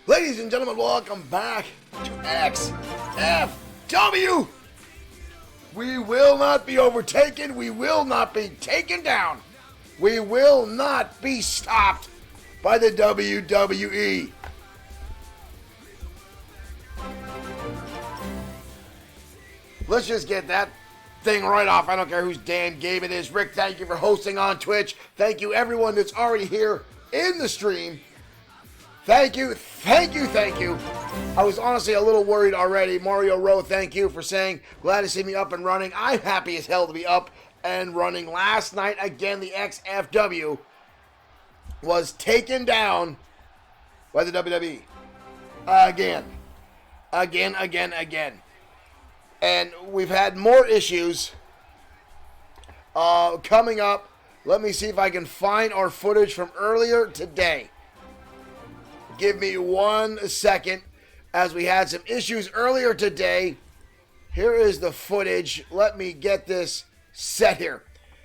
Ladies and gentlemen, welcome back to XFW. We will not be overtaken. We will not be taken down. We will not be stopped by the WWE. Let's just get that thing right off. I don't care whose damn game it is. Rick, thank you for hosting on Twitch. Thank you everyone that's already here in the stream. Thank you. I was honestly a little worried already. Mario Rowe, thank you for saying, glad to see me up and running. I'm happy as hell to be up and running. Last night, again, the XFW was taken down by the WWE. Again. And we've had more issues coming up. Let me see if I can find our footage from earlier today. Give me 1 second, as we had some issues earlier today. Here is the footage. Let me get this set here.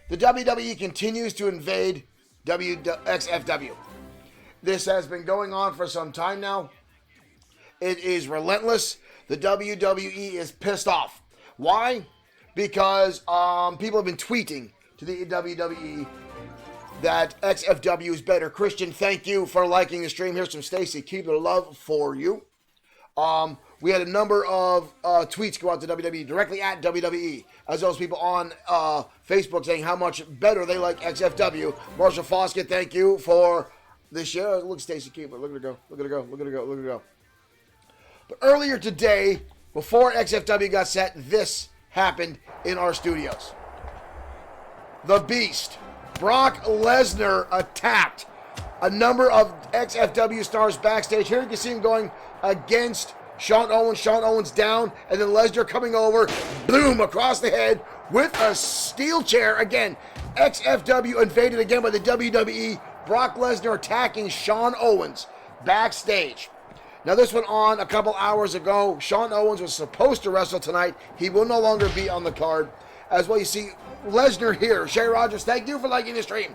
The WWE continues to invade XFW. This has been going on for some time now. It is relentless. The WWE is pissed off. Why? Because people have been tweeting to the WWE that XFW is better. Christian, thank you for liking the stream. Here's some Stacy. Keep the love for you. We had a number of tweets go out to WWE directly at WWE, as well as people on Facebook saying how much better they like XFW. Marshall Foskett, thank you for the share. Look, Stacy Keeper. Look at her go. But earlier today, before XFW got set, this happened in our studios. The Beast, Brock Lesnar, attacked a number of XFW stars backstage. Here you can see him going against Sean Owens. Sean Owens down, and then Lesnar coming over, boom, across the head with a steel chair. Again, XFW invaded again by the WWE. Brock Lesnar attacking Sean Owens backstage. Now, this went on a couple hours ago. Sean Owens was supposed to wrestle tonight. He will no longer be on the card. As well, you see Lesnar here. Shay Rogers, thank you for liking the stream.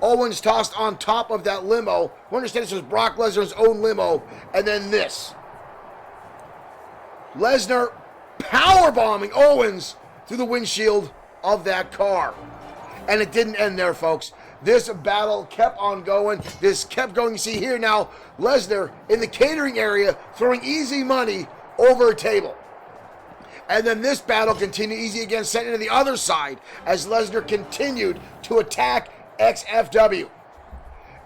Owens tossed on top of that limo. We understand this was Brock Lesnar's own limo. And then this. Lesnar powerbombing Owens through the windshield of that car. And it didn't end there, folks. This battle kept on going. This kept going. You see here now, Lesnar in the catering area throwing Easy Money over a table. And then this battle continued. Easy again sent into the other side as Lesnar continued to attack XFW.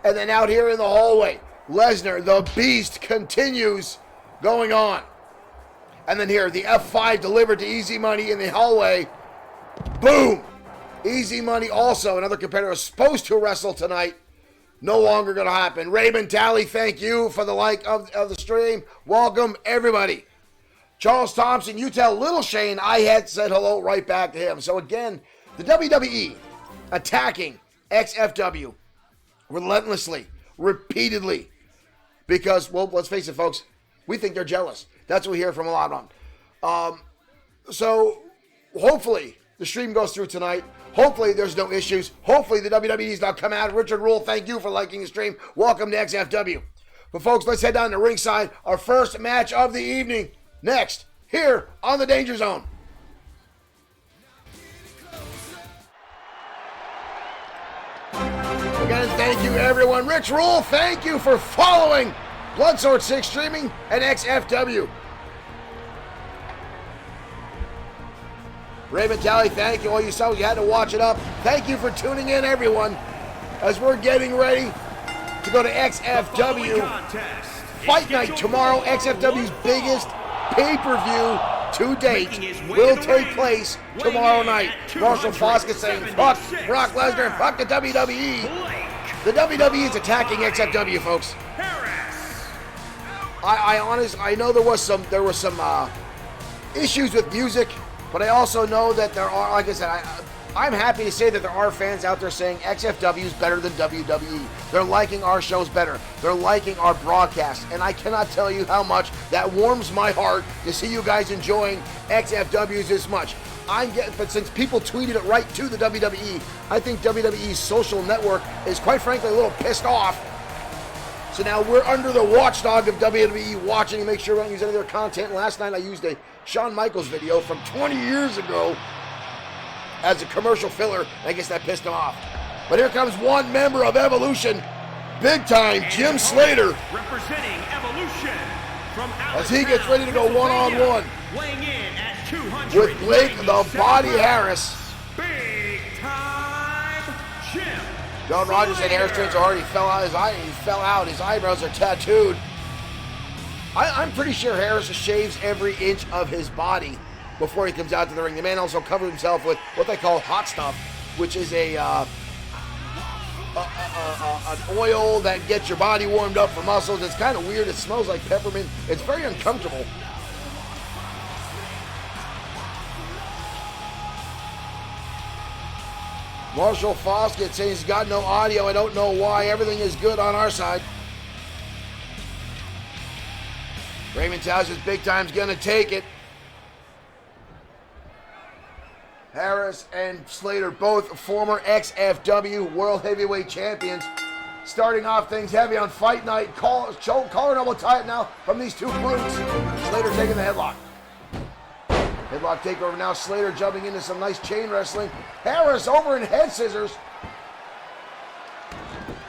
And then out here in the hallway, Lesnar, the Beast, continues going on. And then here, the F5 delivered to Easy Money in the hallway. Boom! Easy Money also, another competitor, supposed to wrestle tonight. No longer going to happen. Raymond Talley, thank you for the like of the stream. Welcome, everybody. Charles Thompson, you tell Little Shane I had said hello right back to him. So again, the WWE attacking XFW relentlessly, repeatedly. Because, well, let's face it, folks, we think they're jealous. That's what we hear from a lot of them. So hopefully the stream goes through tonight. Hopefully there's no issues. Hopefully the WWE's not come out. Richard Rule, thank you for liking the stream. Welcome to XFW. But folks, let's head down to ringside. Our first match of the evening. Next, here on the Danger Zone. Again, thank you everyone. Rich Rule, thank you for following Bloodsword6 Streaming and XFW. Raymond Talley, thank you. All you saw, you had to watch it up. Thank you for tuning in, everyone, as we're getting ready to go to XFW Fight Night tomorrow. XFW's biggest pay-per-view to date will take place tomorrow night. Marshall Foskett saying, fuck Brock Lesnar and fuck the WWE. The WWE is attacking XFW, folks. I know there was some issues with music, but I also know that there are, like I said, I'm happy to say that there are fans out there saying XFW is better than WWE. They're liking our shows better. They're liking our broadcast. And I cannot tell you how much that warms my heart to see you guys enjoying XFWs this much. But since people tweeted it right to the WWE, I think WWE's social network is quite frankly a little pissed off So now we're under the watchdog of WWE watching to make sure we don't use any of their content. Last night I used a Shawn Michaels video from 20 years ago as a commercial filler. I guess that pissed him off. But here comes one member of Evolution, big time, Jim Slater. Representing Evolution from as he gets ready to go one-on-one weighing in at 200 with Blake the Body Harris. Big time Jim. John Rogers said Harris trains so hard he fell out. His eyebrows are tattooed. I'm pretty sure Harris shaves every inch of his body before he comes out to the ring. The man also covered himself with what they call hot stuff, which is an oil that gets your body warmed up for muscles. It's kind of weird. It smells like peppermint. It's very uncomfortable. Marshall Foskett saying he's got no audio. I don't know why. Everything is good on our side. Raymond Towers says big time's gonna take it. Harris and Slater, both former XFW World Heavyweight Champions. Starting off things heavy on Fight Night. Collar and elbow tie it now from these two brutes. Slater taking the headlock. Headlock takeover now. Slater jumping into some nice chain wrestling. Harris over in head scissors.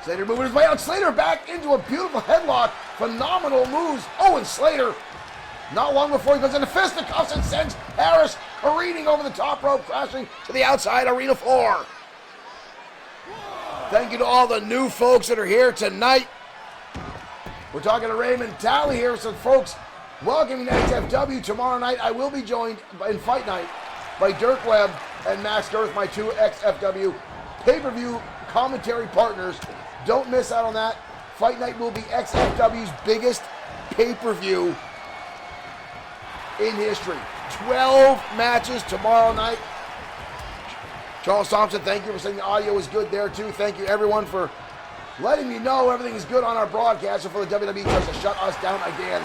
Slater moving his way out. Slater back into a beautiful headlock. Phenomenal moves. Oh, and Slater, not long before he goes into fisticuffs and sends Harris careening over the top rope, crashing to the outside arena floor. Thank you to all the new folks that are here tonight. We're talking to Raymond Talley here. So, folks, welcoming to XFW tomorrow night. I will be joined in Fight Night by Dirk Webb and Max Girth, my two XFW pay-per-view commentary partners. Don't miss out on that. Fight Night will be XFW's biggest pay-per-view in history. 12 matches tomorrow night. Charles Thompson, thank you for saying the audio is good there too. Thank you everyone for letting me know everything is good on our broadcast before the WWE tries to shut us down again.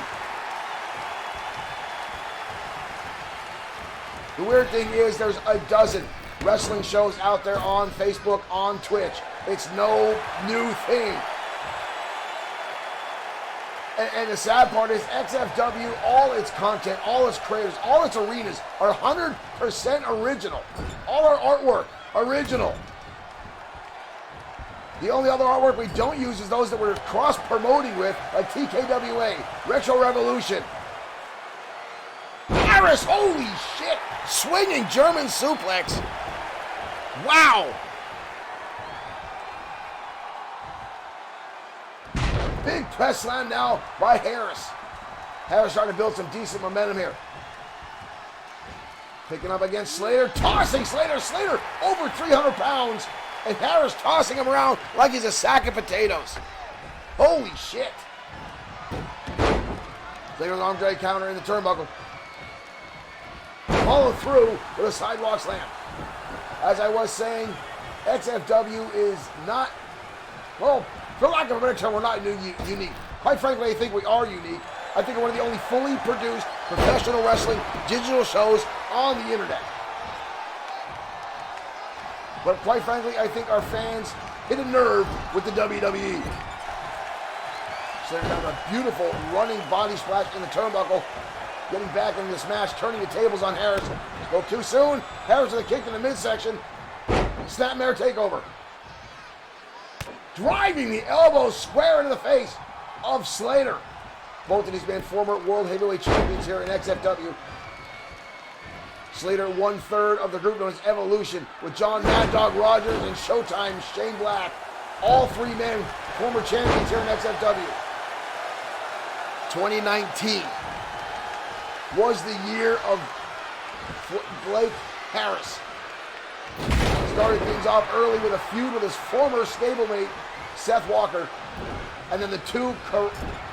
The weird thing is there's a dozen wrestling shows out there on Facebook, on Twitch. It's no new thing. And the sad part is XFW, all its content, all its creators, all its arenas are 100% original. All our artwork, original. The only other artwork we don't use is those that we're cross-promoting with, like TKWA, Retro Revolution. Harris, holy shit! Swinging German suplex. Wow! Big press slam now by Harris. Harris trying to build some decent momentum here. Picking up against Slater, tossing Slater. Slater over 300 pounds, and Harris tossing him around like he's a sack of potatoes. Holy shit. Slater's arm drag counter in the turnbuckle. Follow through with a sidewalk slam. As I was saying, XFW is not, well, for lack of a better term, we're not unique. Quite frankly, I think we are unique. I think we're one of the only fully produced professional wrestling digital shows on the internet. But quite frankly, I think our fans hit a nerve with the WWE. Slater down a beautiful running body splash in the turnbuckle. Getting back into this match, turning the tables on Harris. Spoke too soon. Harris with a kick in the midsection. Snapmare takeover. Driving the elbow square into the face of Slater. Both of these men former World Heavyweight Champions here in XFW. Slater 1/3 of the group known as Evolution with John Mad Dog Rogers and Showtime Shane Black. All three men former champions here in XFW. 2019 was the year of Blake Harris. Started things off early with a feud with his former stablemate, Seth Walker. And then the two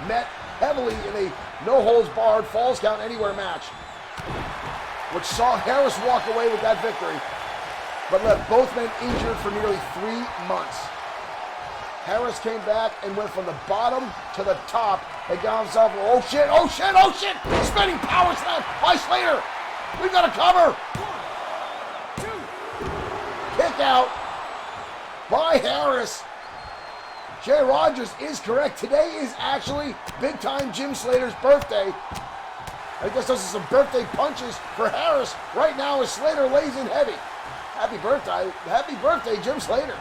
met heavily in a no-holds-barred Falls Count Anywhere match, which saw Harris walk away with that victory, but left both men injured for nearly 3 months. Harris came back and went from the bottom to the top and got himself, oh shit, oh shit, oh shit! Spinning power slam by Slater! We've got a cover! 1, 2. Kick out by Harris. Jay Rogers is correct. Today is actually Big Time Jim Slater's birthday. I guess those are some birthday punches for Harris right now as Slater lays in heavy. Happy birthday, Jim Slater.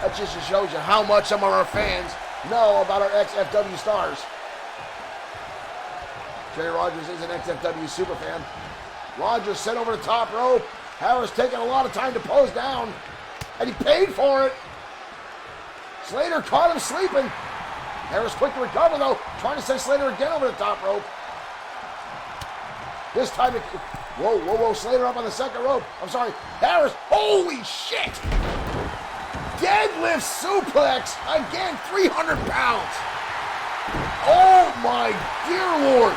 That just shows you how much some of our fans know about our XFW stars. Jay Rogers is an XFW superfan. Rogers sent over the top rope. Harris taking a lot of time to pose down, and he paid for it. Slater caught him sleeping. Harris quick to recover though, trying to send Slater again over the top rope. This time, whoa, Slater up on the second rope. I'm sorry, Harris, holy shit! Deadlift suplex, again, 300 pounds. Oh my dear Lord.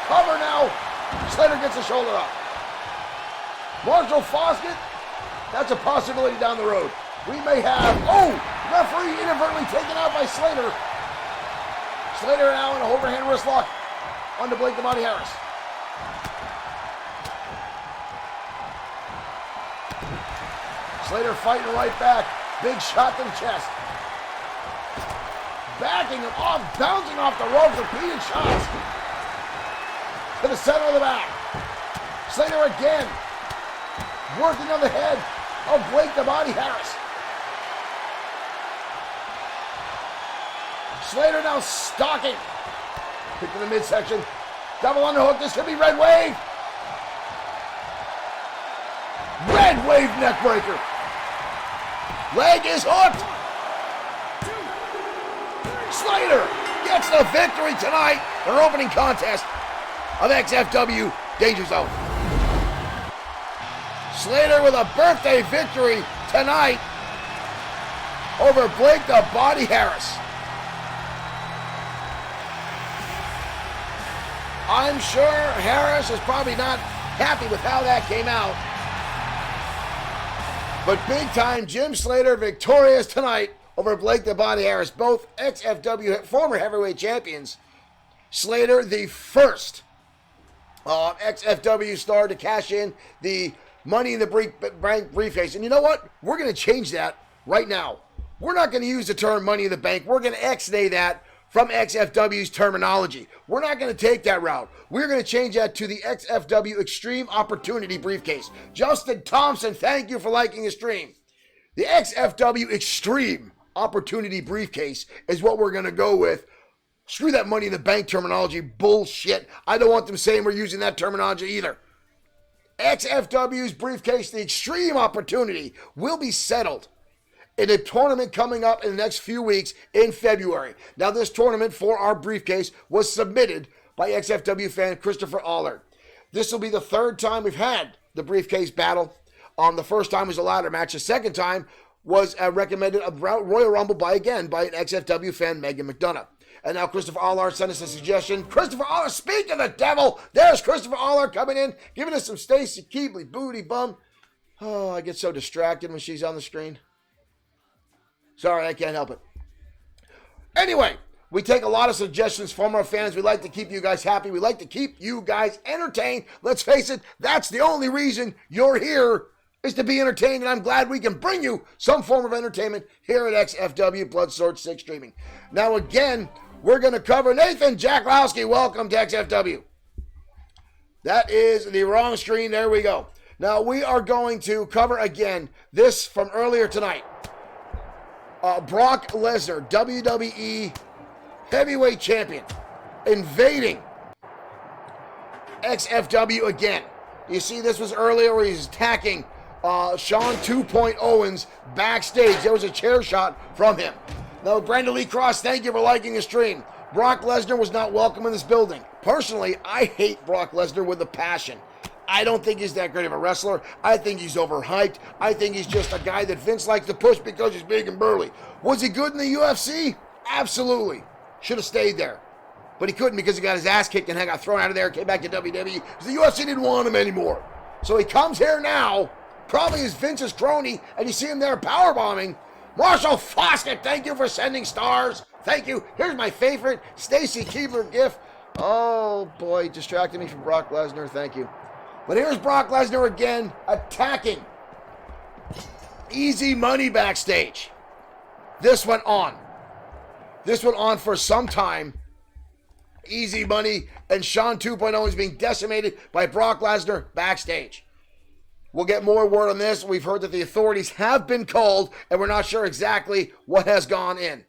Cover now, Slater gets the shoulder up. Marshall Foskett, that's a possibility down the road. We may have, referee inadvertently taken out by Slater. Slater now in a overhand wrist lock onto Blake the Body Harris. Slater fighting right back. Big shot to the chest. Backing him off, bouncing off the ropes, repeated shots. To the center of the back. Slater again. Working on the head of Blake the Body Harris. Slater now stalking. Kick to the midsection. Double underhook. This could be Red Wave. Red Wave neckbreaker. Leg is hooked. Slater gets the victory tonight in our opening contest of XFW Danger Zone. Slater with a birthday victory tonight over Blake the Body Harris. I'm sure Harris is probably not happy with how that came out. But Big Time Jim Slater victorious tonight over Blake the Body Harris, both XFW former heavyweight champions. Slater, the first XFW star to cash in the Money in the Bank briefcase. And you know what? We're going to change that right now. We're not going to use the term Money in the Bank. We're going to X-nay that from XFW's terminology. We're not going to take that route. We're going to change that to the XFW Extreme Opportunity Briefcase. Justin Thompson, thank you for liking the stream. The XFW Extreme Opportunity Briefcase is what we're going to go with. Screw that Money in the Bank terminology bullshit. I don't want them saying we're using that terminology either. XFW's briefcase, the Extreme Opportunity, will be settled in a tournament coming up in the next few weeks in February. Now, this tournament for our briefcase was submitted by XFW fan Christopher Allard. This will be the third time we've had the briefcase battle. The first time was a ladder match. The second time was recommended a Royal Rumble by an XFW fan, Megan McDonough. And now Christopher Allard sent us a suggestion. Christopher Allard, speak of the devil. There's Christopher Allard coming in, giving us some Stacy Keebley booty bum. Oh, I get so distracted when she's on the screen. Sorry, I can't help it. Anyway, we take a lot of suggestions from our fans. We like to keep you guys happy. We like to keep you guys entertained. Let's face it, that's the only reason you're here, is to be entertained. And I'm glad we can bring you some form of entertainment here at XFW Bloodsword6 Streaming. Now again, we're going to cover Nathan Jacklowski. Welcome to XFW. That is the wrong screen. There we go. Now we are going to cover again this from earlier tonight. Brock Lesnar, WWE Heavyweight Champion, invading XFW again. You see, this was earlier where he's attacking Sean 2.0 Owens backstage. There was a chair shot from him. Now, Brandon Lee Cross, thank you for liking the stream. Brock Lesnar was not welcome in this building. Personally, I hate Brock Lesnar with a passion. I don't think he's that great of a wrestler. I think he's overhyped. I think he's just a guy that Vince likes to push because he's big and burly. Was he good in the UFC? Absolutely. Should have stayed there. But he couldn't because he got his ass kicked and got thrown out of there, came back to WWE because the UFC didn't want him anymore. So he comes here now, probably as Vince's crony, and you see him there powerbombing. Marshall Foskett, thank you for sending stars. Thank you. Here's my favorite Stacy Keebler gif. Oh boy, distracted me from Brock Lesnar. Thank you. But here's Brock Lesnar again, attacking Easy Money backstage. This went on. This went on for some time. Easy Money and Sean 2.0 is being decimated by Brock Lesnar backstage. We'll get more word on this. We've heard that the authorities have been called, and we're not sure exactly what has gone in.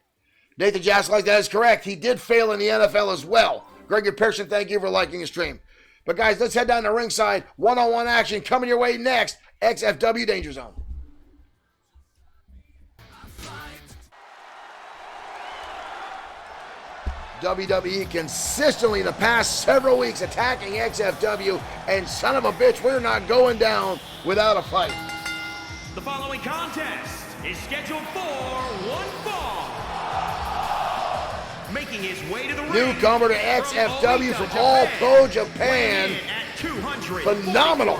Nathan Jaslik, that is correct. He did fail in the NFL as well. Greg Pearson, thank you for liking the stream. But guys, let's head down to ringside. One-on-one action coming your way next. XFW Danger Zone. WWE consistently the past several weeks attacking XFW, and son of a bitch, we're not going down without a fight. The following contest is scheduled for one fall. Making his way to the ring. Newcomer to XFW from All Pro Japan. Phenomenal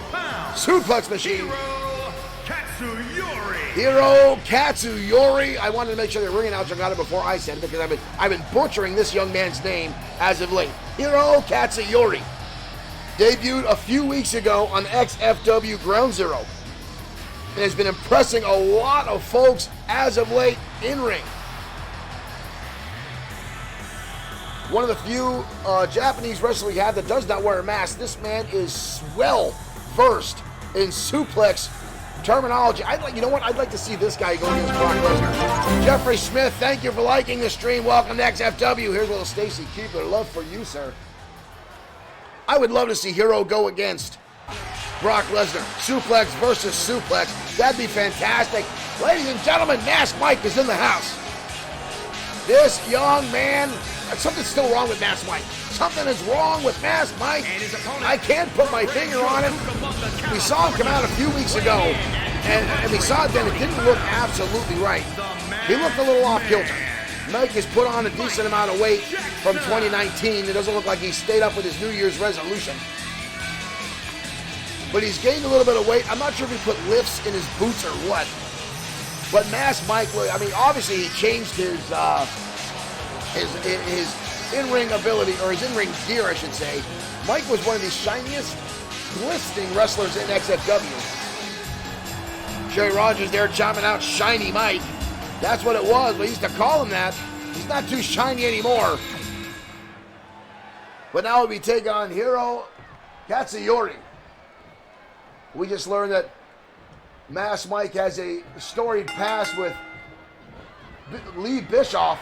suplex machine. Hiro Katsuyori. I wanted to make sure the ring announcer got it before I said it because I've been butchering this young man's name as of late. Hiro Katsuyori debuted a few weeks ago on XFW Ground Zero and has been impressing a lot of folks as of late in ring. One of the few Japanese wrestlers we have that does not wear a mask. This man is well versed in suplex terminology. You know what? I'd like to see this guy go against Brock Lesnar. Jeffrey Smith, thank you for liking the stream. Welcome to XFW. Here's little Stacy Keebler. Love for you, sir. I would love to see Hero go against Brock Lesnar. Suplex versus suplex. That'd be fantastic. Ladies and gentlemen, Mask Mike is in the house. This young man, something's still wrong with Mask Mike. Something is wrong with Mask Mike. I can't put my finger on it. We saw him come out a few weeks ago, and we saw it then. It didn't look absolutely right. He looked a little off kilter. Mike has put on a decent amount of weight from 2019. It doesn't look like he stayed up with his New Year's resolution. But he's gained a little bit of weight. I'm not sure if he put lifts in his boots or what. But Mask Mike, I mean, obviously he changed his in-ring ability, or his in-ring gear, I should say. Mike was one of the shiniest, glistening wrestlers in XFW. Sherry Rogers there chopping out Shiny Mike. That's what it was. We used to call him that. He's not too shiny anymore. But now we take on Hiro Katsuyori. We just learned that Mask Mike has a storied past with Lee Bischoff.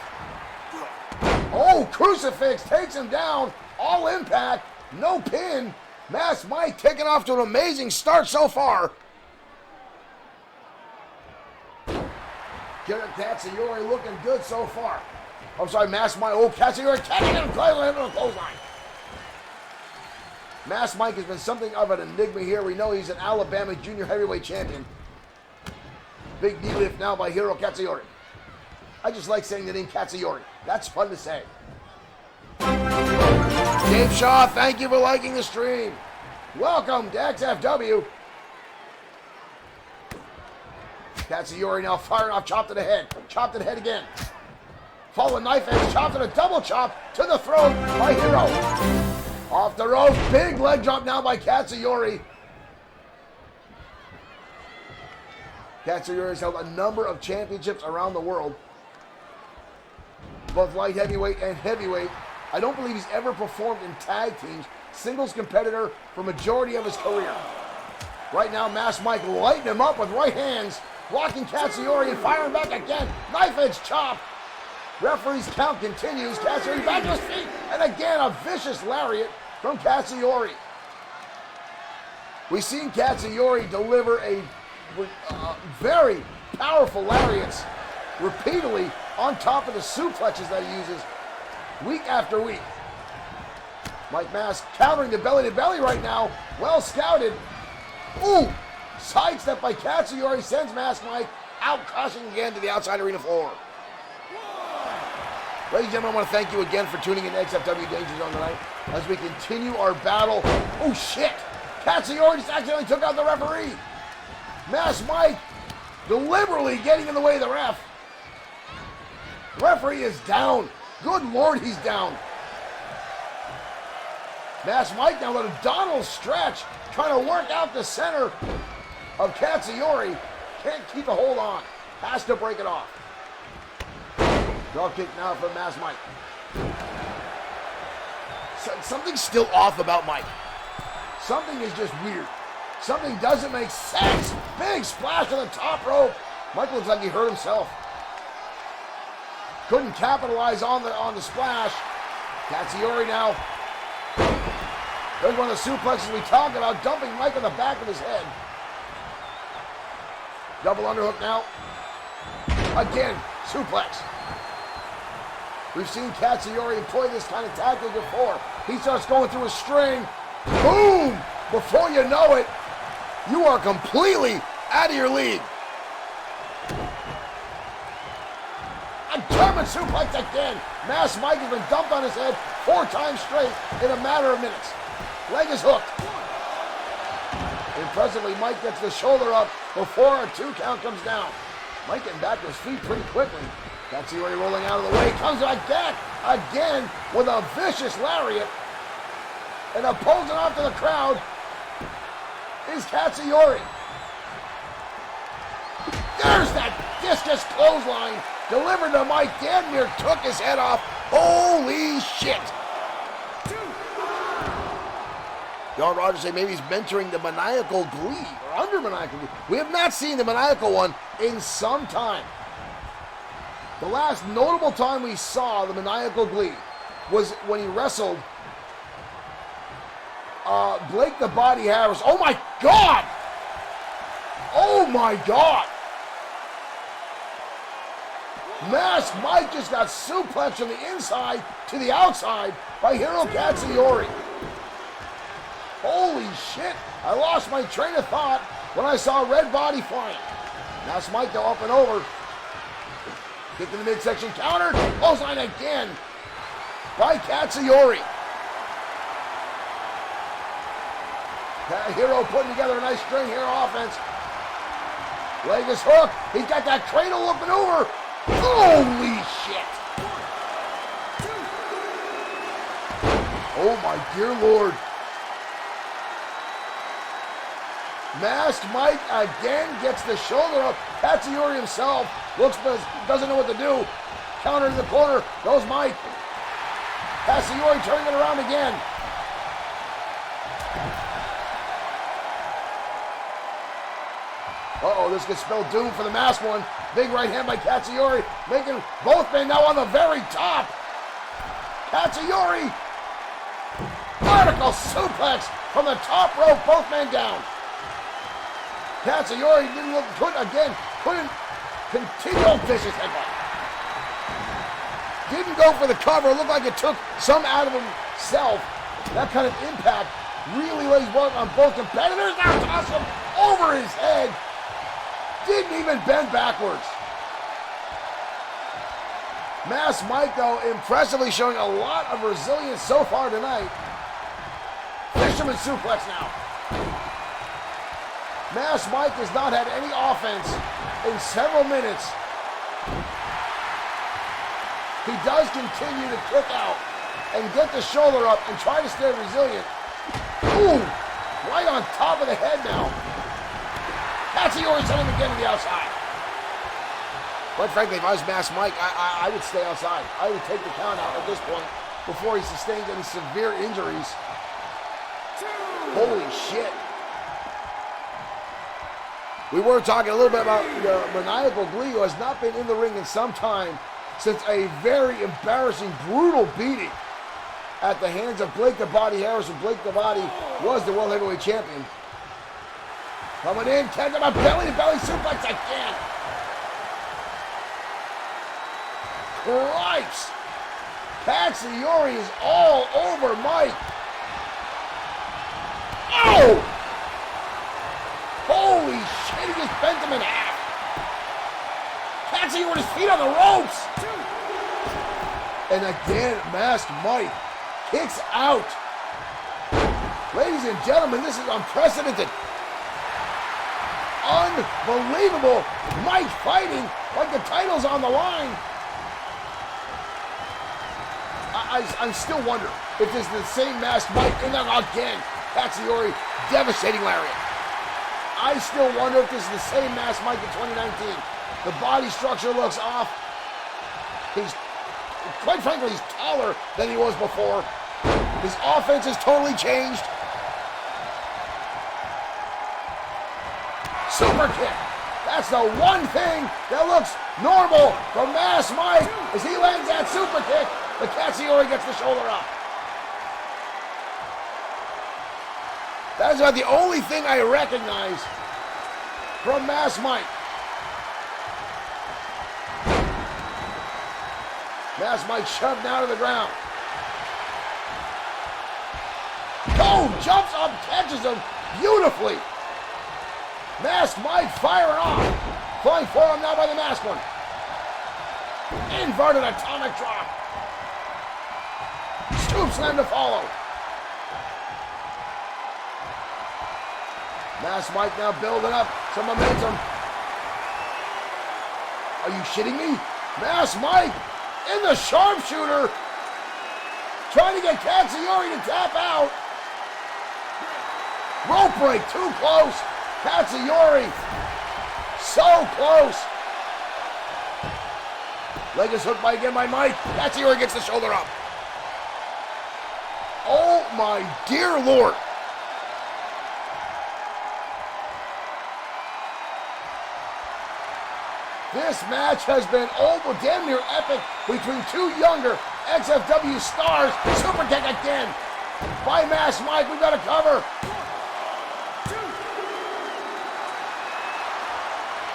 Oh, crucifix takes him down. All Impact, no pin. Mask Mike taking off to an amazing start so far. Katsuyori looking good so far. I'm sorry, Mask Mike. Oh, Katsuyori catching him, clothesline. Mask Mike has been something of an enigma here. We know he's an Alabama junior heavyweight champion. Big knee lift now by Hiro Katsuyori. I just like saying the name Katsuyori. That's fun to say. Dave Shaw, thank you for liking the stream. Welcome to XFW. Katsuyori now firing off, chop to the head. Chop to the head again. Falling knife edge, chop to the double chop to the throat by Hiro. Off the ropes, big leg drop now by Katsuyori. Katsuyori has held a number of championships around the world, both light heavyweight and heavyweight. I don't believe he's ever performed in tag teams. Singles competitor for majority of his career. Right now, Mask Mike lighting him up with right hands, blocking Katsuyori and firing back again. Knife edge chop. Referee's count continues. Katsuyori back to his feet, and again a vicious lariat from Katsuyori. We've seen Katsuyori deliver a very powerful lariats repeatedly on top of the suplexes that he uses week after week. Mike Mask countering the belly-to-belly right now. Well scouted. Ooh! Sidestep by Katsuyori sends Mask Mike out, crashing again to the outside arena floor. Ladies and gentlemen, I want to thank you again for tuning in to XFW Danger Zone tonight as we continue our battle. Oh shit! Katsuyori just accidentally took out the referee. Mask Mike deliberately getting in the way of the ref. Referee is down. Good Lord, he's down. Mask Mike now let a Donald stretch, trying to work out the center of Katsuyori. Can't keep a hold on. Has to break it off. Drop kick now from Mass Mike. Something's still off about Mike. Something is just weird. Something doesn't make sense. Big splash to the top rope. Mike looks like he hurt himself. Couldn't capitalize on the splash. Katsuyori now. There's one of the suplexes we talked about, dumping Mike on the back of his head. Double underhook now. Again, suplex. We've seen Katsuyori employ this kind of tactic before. He starts going through a string. Boom! Before you know it, you are completely out of your league. A German suplex again. Mass Mike has been dumped on his head 4 times straight in a matter of minutes. Leg is hooked. Impressively, Mike gets the shoulder up before a 2 count comes down. Mike getting back to his feet pretty quickly. Katsuyori rolling out of the way. Comes back again with a vicious lariat. And opposing off to the crowd is Katsuyori. There's that discus clothesline delivered to Mike. Damn near took his head off. Holy shit. John Rogers say maybe he's mentoring the maniacal glee, or under maniacal glee. We have not seen the maniacal one in some time. The last notable time we saw the maniacal glee was when he wrestled Blake the Body Harris. Oh my God! Oh my God! Mass Mike just got suplexed from the inside to the outside by Hiro Katsuyori. Holy shit! I lost my train of thought when I saw red body flying. Mass Mike though up and over. Kick to the midsection counter. Clothesline again by Katsuyori. Hiro putting together a nice string here offense. Leg is hooked. He's got that cradle up and over. Holy shit! Oh my dear Lord. Masked Mike again gets the shoulder up. Katsuyori himself looks, doesn't know what to do. Counter in the corner. Goes Mike. Katsuyori turning it around again. Uh-oh, this could spell doom for the masked one. Big right hand by Katsuyori, making both men now on the very top. Katsuyori. Vertical suplex from the top rope, both men down. Katsuyori couldn't continue. Oh, vicious headbutt. Didn't go for the cover. It looked like it took some out of himself. That kind of impact really lays work on both competitors. Now toss him over his head. Didn't even bend backwards. Mass Mike, though, impressively showing a lot of resilience so far tonight. Fisherman suplex now. Mass Mike has not had any offense in several minutes. He does continue to kick out and get the shoulder up and try to stay resilient. Ooh, right on top of the head now. Katsuyori sending him again to the outside. Quite frankly, if I was Mass Mike, I would stay outside. I would take the count out at this point before he sustains any severe injuries. Holy shit. We were talking a little bit about Maniacal Glee, who has not been in the ring in some time since a very embarrassing, brutal beating at the hands of Blake the Body Harris, and Blake the Body was the World Heavyweight Champion. Coming in, catching a belly-to-belly suplex again. Christ! Katsuyori is all over Mike. Oh! Holy shit, he just bent him in half. Katsuyori with his feet on the ropes. And again, Masked Mike kicks out. Ladies and gentlemen, this is unprecedented. Unbelievable. Mike fighting like the title's on the line. I still wonder if this is the same Masked Mike. And then again, Katsuyori, devastating lariat. I still wonder if this is the same Masked Mike in 2019. The body structure looks off. Quite frankly, he's taller than he was before. His offense has totally changed. Super kick. That's the one thing that looks normal from Masked Mike as he lands that super kick. But Katsuyori gets the shoulder up. That is about the only thing I recognize from Masked Mike. Masked Mike shoved down to the ground. Boom! Jumps up, catches him beautifully. Masked Mike firing off. Flying forearm now by the Masked One. Inverted atomic drop. Scoop slam to follow. Masked Mike now building up some momentum. Are you shitting me? Masked Mike in the sharpshooter. Trying to get Katsuyori to tap out. Rope break, too close. Katsuyori, so close. Leg is hooked again by Mike. Katsuyori gets the shoulder up. Oh my dear Lord. This match has been damn near epic between two younger XFW stars. Super kick again by Masked Mike. We've got a cover.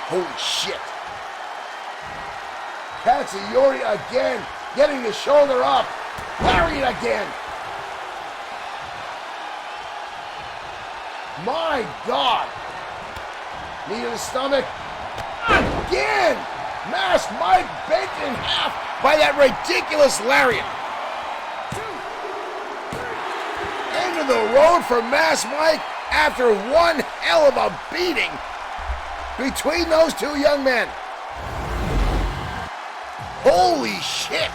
Holy shit. Katsuyori again, getting the shoulder up. Lariat again. My God. Knee to the stomach. Again. Masked Mike bent in half by that ridiculous lariat. End of the road for Masked Mike after one hell of a beating between those two young men. Holy shit.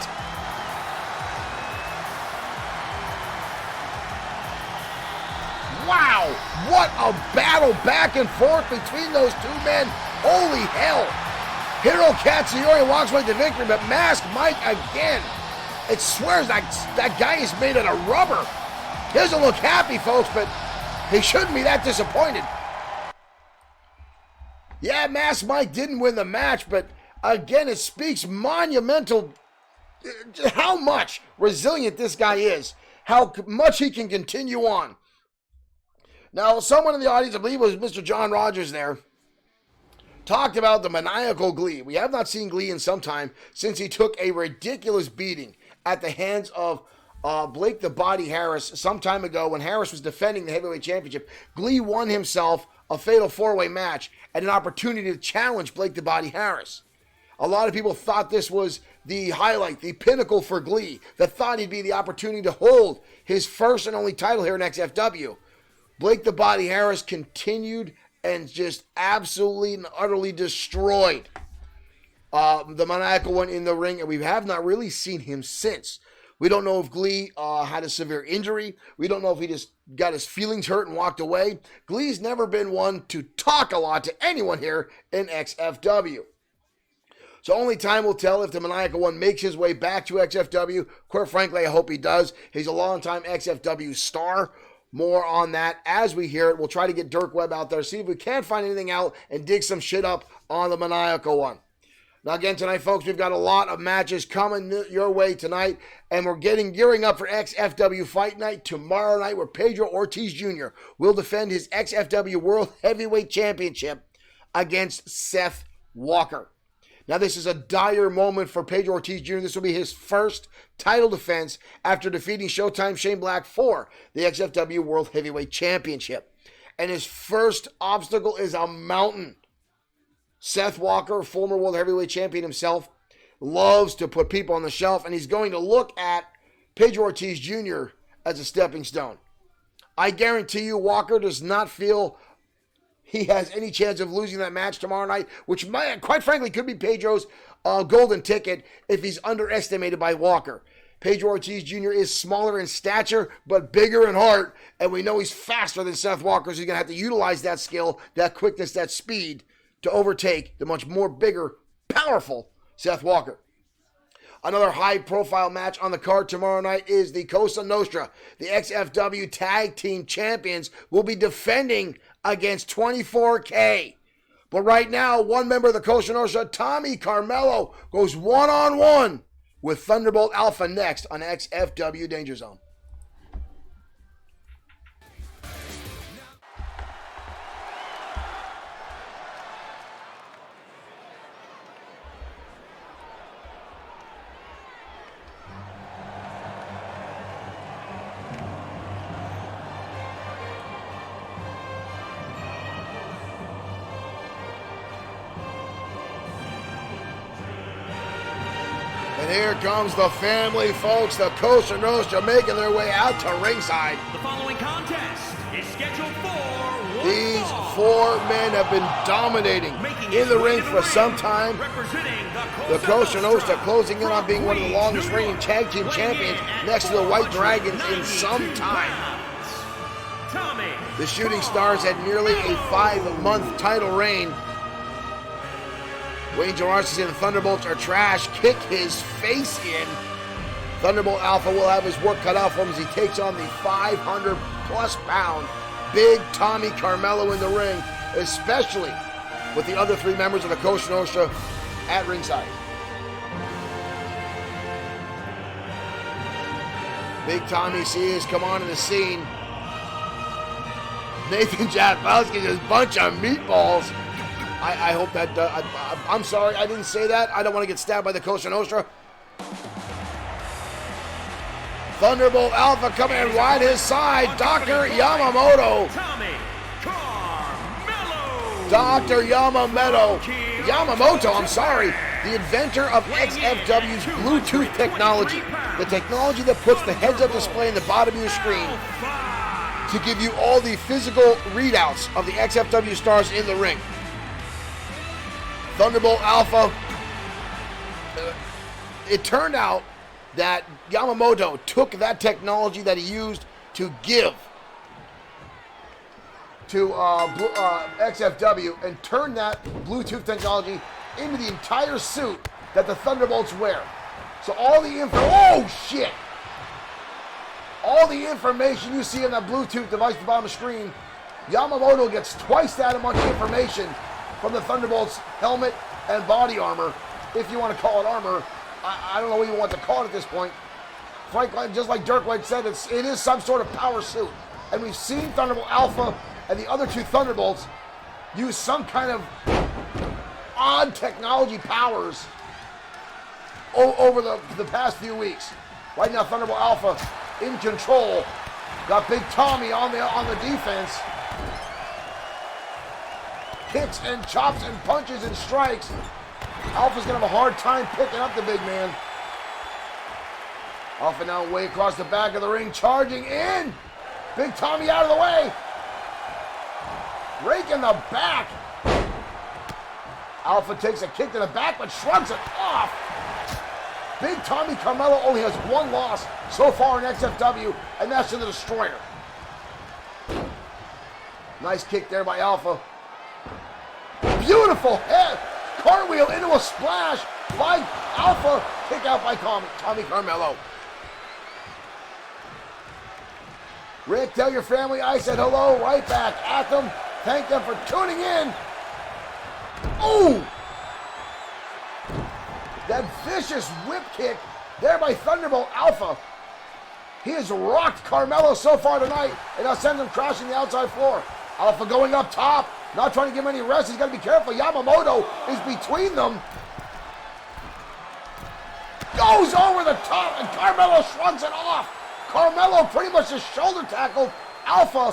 Wow, what a battle back and forth between those two men. Holy hell. Hiro Katsuyori walks away to victory, but Masked Mike again. It swears that guy is made out of rubber. He doesn't look happy, folks, but he shouldn't be that disappointed. Yeah, Masked Mike didn't win the match, but again, it speaks monumental how much resilient this guy is, how much he can continue on. Now, someone in the audience, I believe it was Mr. John Rogers there, talked about the maniacal Glee. We have not seen Glee in some time since he took a ridiculous beating at the hands of Blake the Body Harris some time ago when Harris was defending the heavyweight championship. Glee won himself a fatal four-way match and an opportunity to challenge Blake the Body Harris. A lot of people thought this was the highlight, the pinnacle for Glee, that thought he'd be the opportunity to hold his first and only title here in XFW. Blake the Body Harris continued and just absolutely and utterly destroyed the Maniacal One in the ring, and we have not really seen him since. We don't know if Glee had a severe injury. We don't know if he just got his feelings hurt and walked away. Glee's never been one to talk a lot to anyone here in XFW. So only time will tell if the Maniacal One makes his way back to XFW. Quite frankly, I hope he does. He's a long-time XFW star. More on that as we hear it. We'll try to get Dirk Webb out there, see if we can find anything out and dig some shit up on the Maniacal One. Now again tonight, folks, we've got a lot of matches coming your way tonight, and we're gearing up for XFW Fight Night tomorrow night, where Pedro Ortiz Jr. will defend his XFW World Heavyweight Championship against Seth Walker. Now, this is a dire moment for Pedro Ortiz Jr. This will be his first title defense after defeating Showtime Shane Black for the XFW World Heavyweight Championship. And his first obstacle is a mountain. Seth Walker, former World Heavyweight Champion himself, loves to put people on the shelf, and he's going to look at Pedro Ortiz Jr. as a stepping stone. I guarantee you Walker does not feel he has any chance of losing that match tomorrow night, which quite frankly could be Pedro's golden ticket if he's underestimated by Walker. Pedro Ortiz Jr. is smaller in stature, but bigger in heart, and we know he's faster than Seth Walker, so he's going to have to utilize that skill, that quickness, that speed to overtake the much more bigger, powerful Seth Walker. Another high-profile match on the card tomorrow night is the Cosa Nostra. The XFW Tag Team Champions will be defending against 24K. But right now, one member of the Cosa Nostra, Tommy Carmelo, goes one-on-one with Thunderbolt Alpha next on XFW Danger Zone. And here comes the family, folks. The Cosa Nostra making their way out to ringside. The following contest is scheduled for one These fall. 4 men have been dominating in the ring for some time. Representing The Cosa Nostra closing in on being one of the longest reigning tag team champions next to the White Dragons in some time. Tommy. The Shooting Stars had nearly a 5-month title reign. Wayne Gerards and the Thunderbolts are trash. Kick his face in. Thunderbolt Alpha will have his work cut out for him as he takes on the 500-plus pound Big Tommy Carmelo in the ring, especially with the other 3 members of the Cosa Nostra at ringside. Big Tommy sees come on in the scene. Nathan Jatkowski, this bunch of meatballs. I hope that, I'm sorry, I didn't say that. I don't want to get stabbed by the Cosa Nostra. Thunderbolt Alpha coming in right his side. Dr. Yamamoto. Tommy Carmelo. Dr. Yamamoto, I'm sorry. The inventor of XFW's Bluetooth technology. The technology that puts the heads-up display in the bottom of your screen to give you all the physical readouts of the XFW stars in the ring. Thunderbolt Alpha. It turned out that Yamamoto took that technology that he used to give to XFW and turned that Bluetooth technology into the entire suit that the Thunderbolts wear. So all the all the information you see in that Bluetooth device at the bottom of the screen, Yamamoto gets twice that much information from the Thunderbolts helmet and body armor, if you want to call it armor. I don't know what you want to call it at this point. Frankly, just like Dirk White said, it is some sort of power suit. And we've seen Thunderbolt Alpha and the other 2 Thunderbolts use some kind of odd technology powers over the past few weeks. Right now, Thunderbolt Alpha in control. Got Big Tommy on the defense. Kicks and chops and punches and strikes. Alpha's going to have a hard time picking up the big man. Alpha now way across the back of the ring, charging in. Big Tommy out of the way. Rake in the back. Alpha takes a kick to the back, but shrugs it off. Big Tommy Carmelo only has 1 loss so far in XFW, and that's to the Destroyer. Nice kick there by Alpha. Beautiful head cartwheel into a splash by Alpha. Kick out by Tommy Carmelo. Rick, tell your family I said hello. Right back at them. Thank them for tuning in. Ooh! That vicious whip kick there by Thunderbolt Alpha. He has rocked Carmelo so far tonight, and now sends him crashing the outside floor. Alpha going up top. Not trying to give him any rest. He's got to be careful. Yamamoto is between them. Goes over the top, and Carmelo shrugs it off. Carmelo pretty much just shoulder tackled Alpha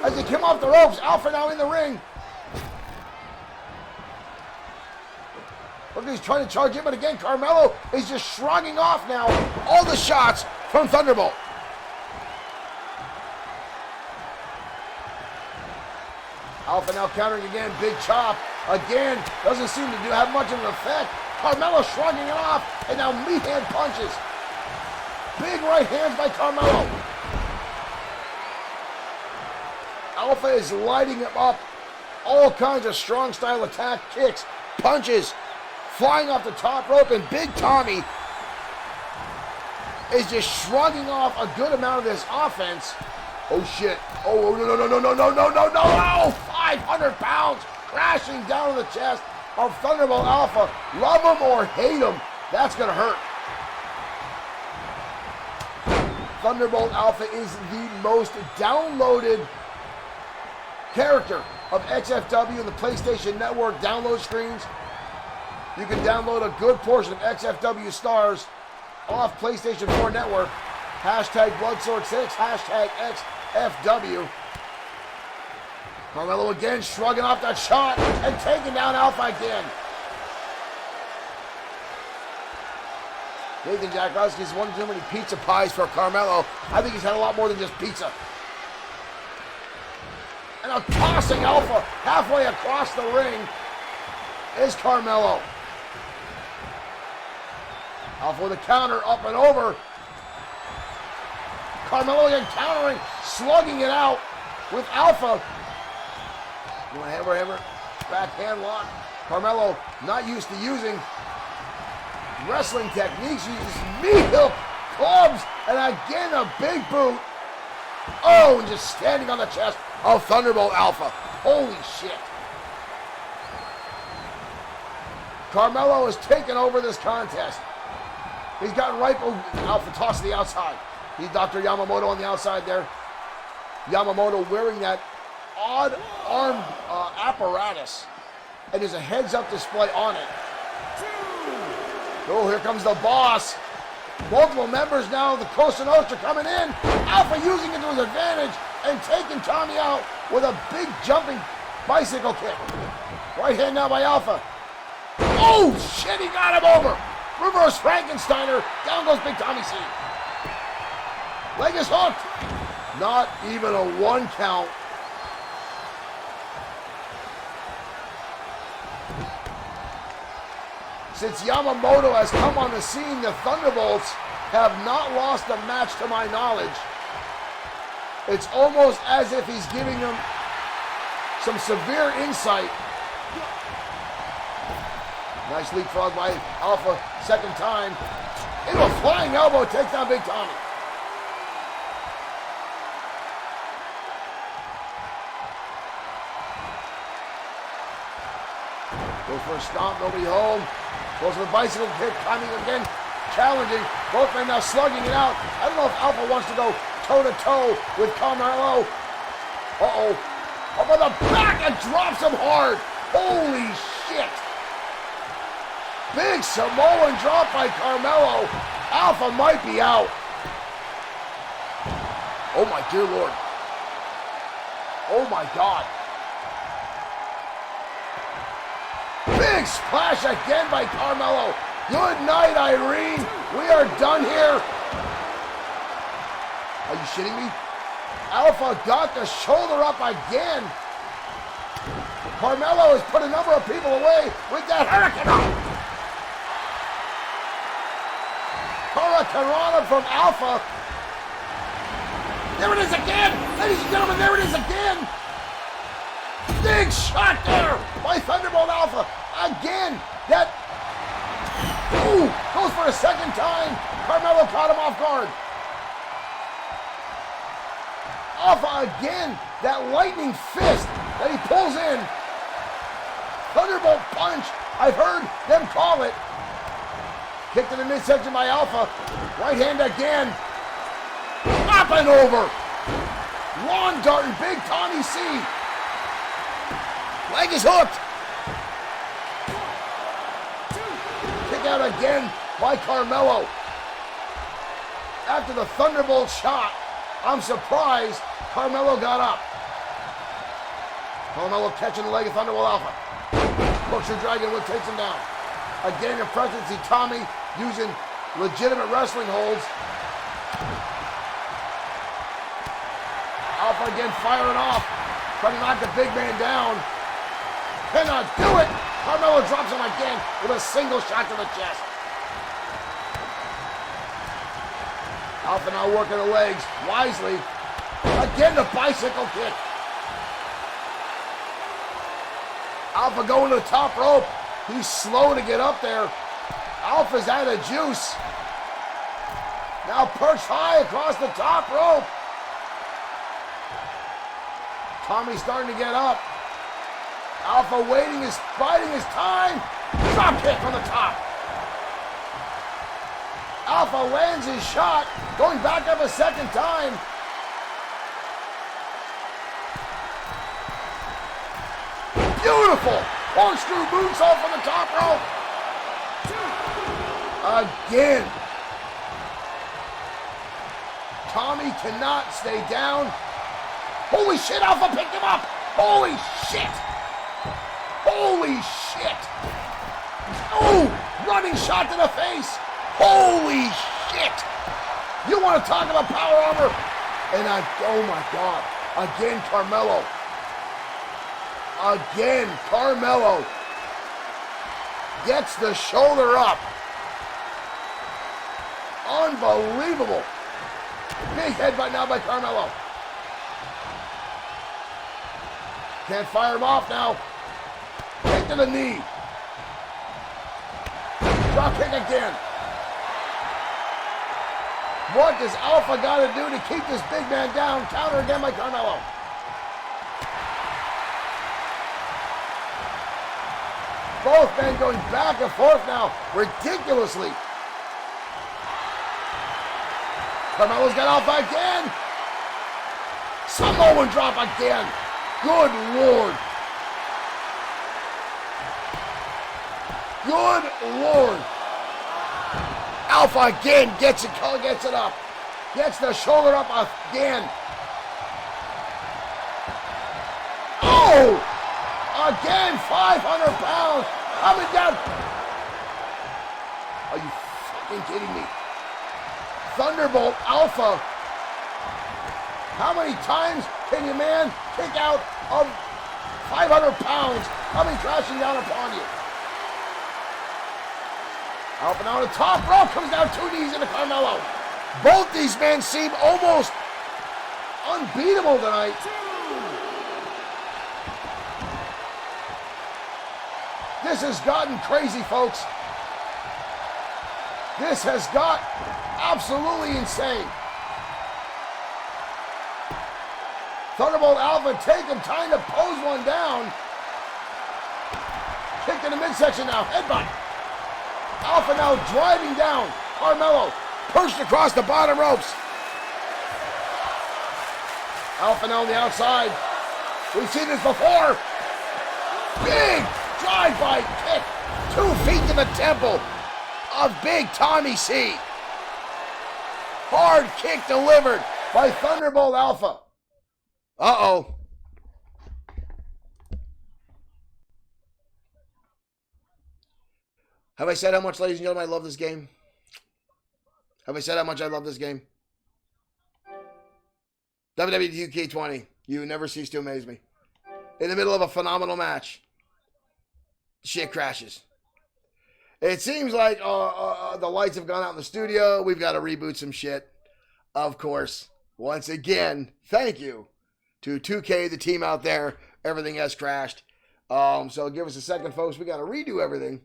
as they came off the ropes. Alpha now in the ring. Look, he's trying to charge him, but again, Carmelo is just shrugging off now all the shots from Thunderbolt. Alpha now countering again, big chop. Again, doesn't seem to have much of an effect. Carmelo shrugging it off, and now meat hand punches. Big right hands by Carmelo. Alpha is lighting him up. All kinds of strong style attack, kicks, punches, flying off the top rope, and Big Tommy is just shrugging off a good amount of this offense. Oh shit. Oh, no. Oh, 500 pounds crashing down on the chest of Thunderbolt Alpha. Love him or hate him, that's going to hurt. Thunderbolt Alpha is the most downloaded character of XFW in the PlayStation Network download screens. You can download a good portion of XFW stars off PlayStation 4 Network. Hashtag Bloodsword6, hashtag XFW. Carmelo again shrugging off that shot and taking down Alpha again. Nathan Jackowski's won too many pizza pies for Carmelo. I think he's had a lot more than just pizza. And now tossing Alpha halfway across the ring is Carmelo. Alpha with a counter, up and over. Carmelo again countering, slugging it out with Alpha. You want a hammer, backhand lock. Carmelo not used to using wrestling techniques. He uses knee hook, clubs, and again a big boot. Oh, and just standing on the chest of Thunderbolt Alpha. Holy shit. Carmelo has taken over this contest. He's gotten right. Oh, Alpha tossed to the outside. He's Dr. Yamamoto on the outside there. Yamamoto wearing that odd arm apparatus. And there's a heads-up display on it. Oh, here comes the boss. Multiple members now of the Cosa Nostra coming in. Alpha using it to his advantage and taking Tommy out with a big jumping bicycle kick. Right hand now by Alpha. Oh, shit, he got him over. Reverse Frankensteiner. Down goes Big Tommy C. Leg is hooked. Not even a 1 count. Since Yamamoto has come on the scene, the Thunderbolts have not lost a match to my knowledge. It's almost as if he's giving them some severe insight. Nice leapfrog by Alpha, second time. Into a flying elbow, takes down Big Tommy. Goes for a stomp, nobody home. Goes for the bicycle kick, timing again, challenging. Both men now slugging it out. I don't know if Alpha wants to go toe-to-toe with Carmelo. Uh-oh. Up on the back and drops him hard. Holy shit. Big Samoan drop by Carmelo. Alpha might be out. Oh my dear Lord. Oh my God. Big splash again by Carmelo. Good night, Irene. We are done here. Are you shitting me? Alpha got the shoulder up again. Carmelo has put a number of people away with that hurricane. Hurricane from Alpha. There it is again. Ladies and gentlemen, there it is again. Big shot there by Thunderbolt Alpha. Again, that, ooh, goes for a second time. Carmelo caught him off guard. Alpha again, that lightning fist that he pulls in. Thunderbolt punch, I've heard them call it. Kick to the midsection by Alpha. Right hand again. Up and over. Lawn dart and Big Tommy C. Leg is hooked. Kick out again by Carmelo. After the Thunderbolt shot, I'm surprised Carmelo got up. Carmelo catching the leg of Thunderbolt Alpha. Hooks your Dragon Whip, takes him down. Again, impressive to see Tommy using legitimate wrestling holds. Alpha again firing off. Trying to knock the big man down. Cannot do it. Carmelo drops him again with a single shot to the chest. Alpha now working the legs wisely. Again, the bicycle kick. Alpha going to the top rope. He's slow to get up there. Alpha's out of juice. Now perched high across the top rope. Tommy's starting to get up. Alpha biding his time. Drop kick on the top. Alpha lands his shot, going back up a second time. Beautiful corkscrew moonsault from the top rope. Again. Tommy cannot stay down. Holy shit, Alpha picked him up. Holy shit. Holy shit. Oh, running shot to the face. Holy shit. You want to talk about power armor? And oh my God. Again, Carmelo. Again, Carmelo gets the shoulder up. Unbelievable. Big headbutt now by Carmelo. Can't fire him off now. Kick to the knee. Drop kick again. What does Alpha got to do to keep this big man down? Counter again by Carmelo. Both men going back and forth now, ridiculously. Carmelo's got Alpha again. Samoan drop again. Good Lord. Good Lord. Alpha again gets it up. Gets the shoulder up again. Oh! Again, 500 pounds coming down. Are you fucking kidding me? Thunderbolt Alpha. How many times can your man kick out of 500 pounds coming crashing down upon you? Alpha now on the top rope, comes down 2 knees into Carmelo. Both these men seem almost unbeatable tonight. This has gotten crazy, folks. This has got absolutely insane. Thunderbolt Alpha taking time to pose one down. Kick in the midsection now, headbutt. Alpha now driving down. Carmelo pushed across the bottom ropes. Alpha now on the outside. We've seen this before. Big drive-by kick. 2 feet to the temple of Big Tommy C. Hard kick delivered by Thunderbolt Alpha. Uh-oh. Have I said how much, ladies and gentlemen, I love this game? Have I said how much I love this game? WWE 2K20. You never cease to amaze me. In the middle of a phenomenal match, shit crashes. It seems like the lights have gone out in the studio. We've got to reboot some shit. Of course, once again, thank you to 2K, the team out there. Everything has crashed. So give us a second, folks. We got to redo everything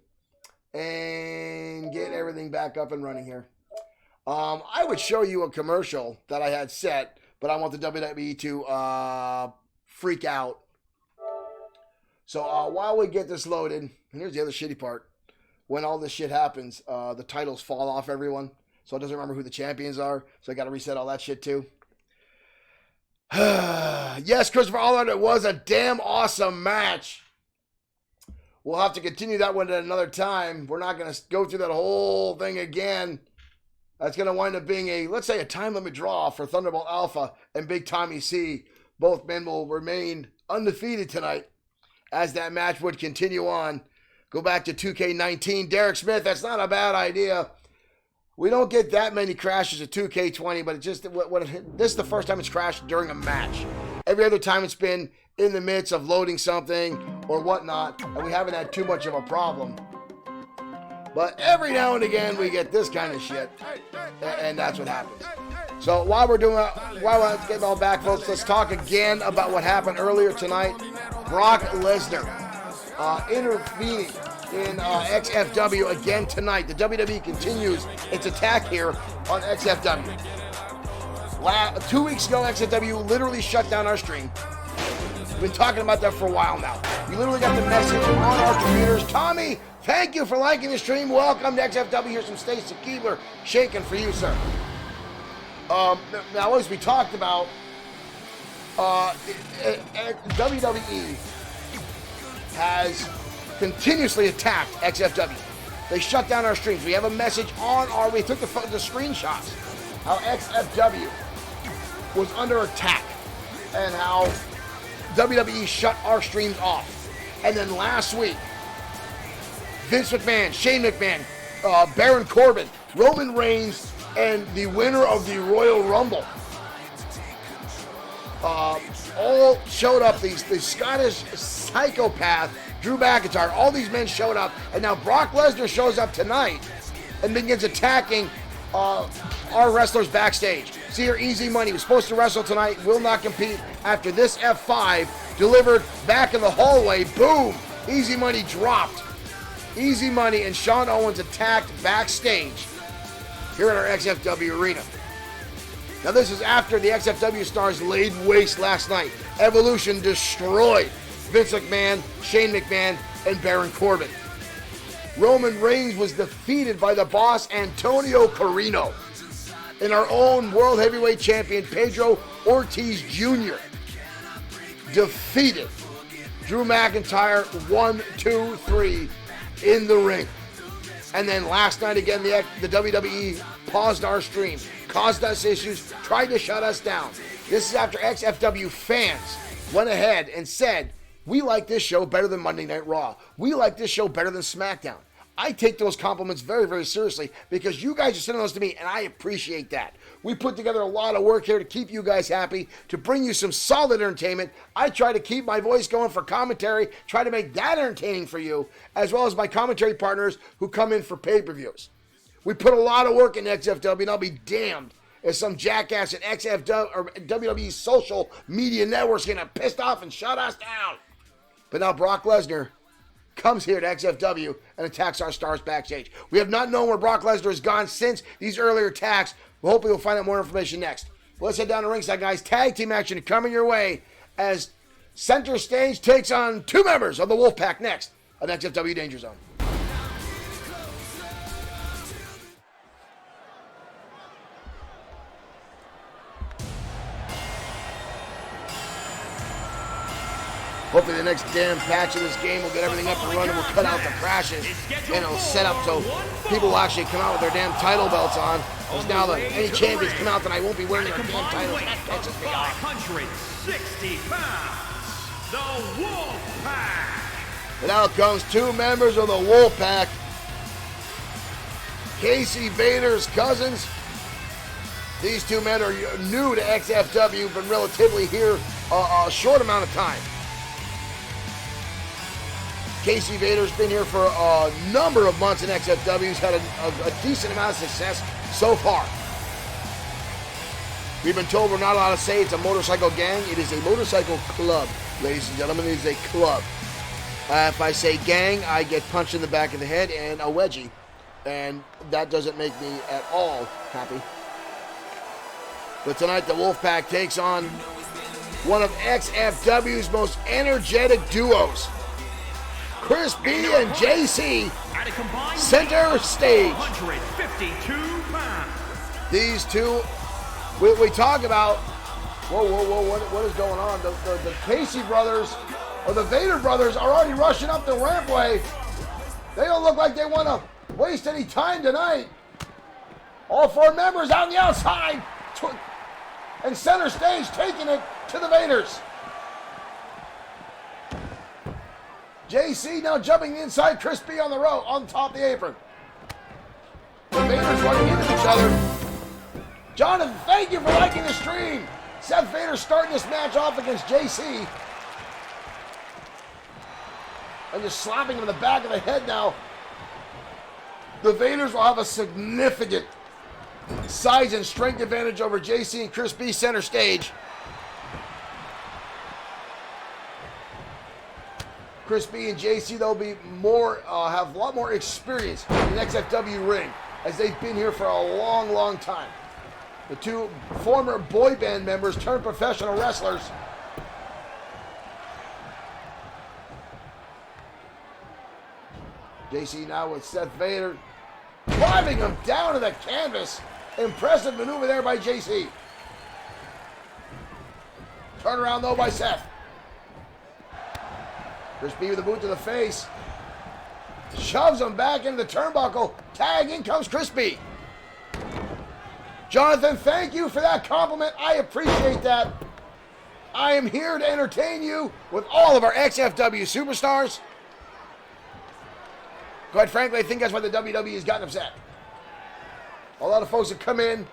and get everything back up and running here. I would show you a commercial that I had set, but I want the WWE to freak out. So while we get this loaded, and here's the other shitty part. When all this shit happens, the titles fall off everyone. So it doesn't remember who the champions are. So I got to reset all that shit too. Yes, Christopher Allard, it was a damn awesome match. We'll have to continue that one at another time. We're not going to go through that whole thing again. That's going to wind up being let's say a time limit draw for Thunderbolt Alpha and Big Tommy C. Both men will remain undefeated tonight as that match would continue on. Go back to 2K19. Derek Smith, that's not a bad idea. We don't get that many crashes at 2K20, but this is the first time it's crashed during a match. Every other time it's been in the midst of loading something or whatnot, and we haven't had too much of a problem. But every now and again, we get this kind of shit, and that's what happens. So while we're getting all back, folks, let's talk again about what happened earlier tonight. Brock Lesnar intervening in XFW again tonight. The WWE continues its attack here on XFW. 2 weeks ago, XFW literally shut down our stream. We've been talking about that for a while now. We literally got the message on our computers. Tommy, thank you for liking the stream. Welcome to XFW. Here's some Stacy Keebler shaking for you, sir. Now, as we talked about, WWE has continuously attacked XFW. They shut down our streams. We have a message on we took the screenshots, how XFW was under attack and how WWE shut our streams off. And then last week, Vince McMahon, Shane McMahon, Baron Corbin, Roman Reigns, and the winner of the Royal Rumble all showed up. The Scottish psychopath, Drew McIntyre, all these men showed up, and now Brock Lesnar shows up tonight and begins attacking our wrestlers backstage. See here, Easy Money was supposed to wrestle tonight, will not compete after this F5 delivered back in the hallway. Boom! Easy Money dropped. Easy Money and Sean Owens attacked backstage here at our XFW arena. Now this is after the XFW stars laid waste last night. Evolution destroyed Vince McMahon, Shane McMahon, and Baron Corbin. Roman Reigns was defeated by the boss Antonio Carino. And our own World Heavyweight Champion Pedro Ortiz Jr. defeated Drew McIntyre 1, 2, 3 in the ring. And then last night again, the WWE paused our stream, caused us issues, tried to shut us down. This is after XFW fans went ahead and said, we like this show better than Monday Night Raw. We like this show better than SmackDown. I take those compliments very, very seriously because you guys are sending those to me, and I appreciate that. We put together a lot of work here to keep you guys happy, to bring you some solid entertainment. I try to keep my voice going for commentary, try to make that entertaining for you, as well as my commentary partners who come in for pay-per-views. We put a lot of work in XFW, and I'll be damned if some jackass at XFW or WWE's social media network's getting pissed off and shut us down. But now Brock Lesnar comes here to XFW and attacks our stars backstage. We have not known where Brock Lesnar has gone since these earlier attacks. Well, hopefully we'll find out more information next. Let's head down to ringside, guys. Tag team action coming your way as Center Stage takes on two members of the Wolfpack next on XFW Danger Zone. Hopefully the next damn patch of this game will get everything up and running. We'll cut out the crashes and it'll set up so people will actually come out with their damn title belts on. Because now any champions come out tonight won't be wearing their damn titles. That pisses me off. 560 pounds, the Wolfpack. And out comes two members of the Wolfpack. Casey Vader's cousins. These two men are new to XFW, but relatively here a short amount of time. Casey Vader's been here for a number of months in XFW. He's had a decent amount of success so far. We've been told we're not allowed to say it's a motorcycle gang. It is a motorcycle club, ladies and gentlemen. It is a club. If I say gang, I get punched in the back of the head and a wedgie. And that doesn't make me at all happy. But tonight the Wolfpack takes on one of XFW's most energetic duos. Chris B and JC, Center Stage. 152 pounds. These two, we talk about, what is going on? The Casey brothers, or the Vader brothers, are already rushing up the rampway. They don't look like they want to waste any time tonight. All four members out on the outside, and Center Stage taking it to the Vaders. JC now jumping inside, Chris B on the row, on top of the apron. The Vaders running into each other. Jonathan, thank you for liking the stream. Seth Vader starting this match off against JC. And just slapping him in the back of the head now. The Vaders will have a significant size and strength advantage over JC and Chris B center stage. Chris B and JC, they'll be have a lot more experience in the XFW ring, as they've been here for a long, long time. The two former boy band members turned professional wrestlers. JC now with Seth Vader, driving him down to the canvas. Impressive maneuver there by JC. Turn around though by Seth. Chris B with a boot to the face. Shoves him back into the turnbuckle. Tag, in comes Chris B. Jonathan, thank you for that compliment. I appreciate that. I am here to entertain you with all of our XFW superstars. Quite frankly, I think that's why the WWE has gotten upset. A lot of folks have come in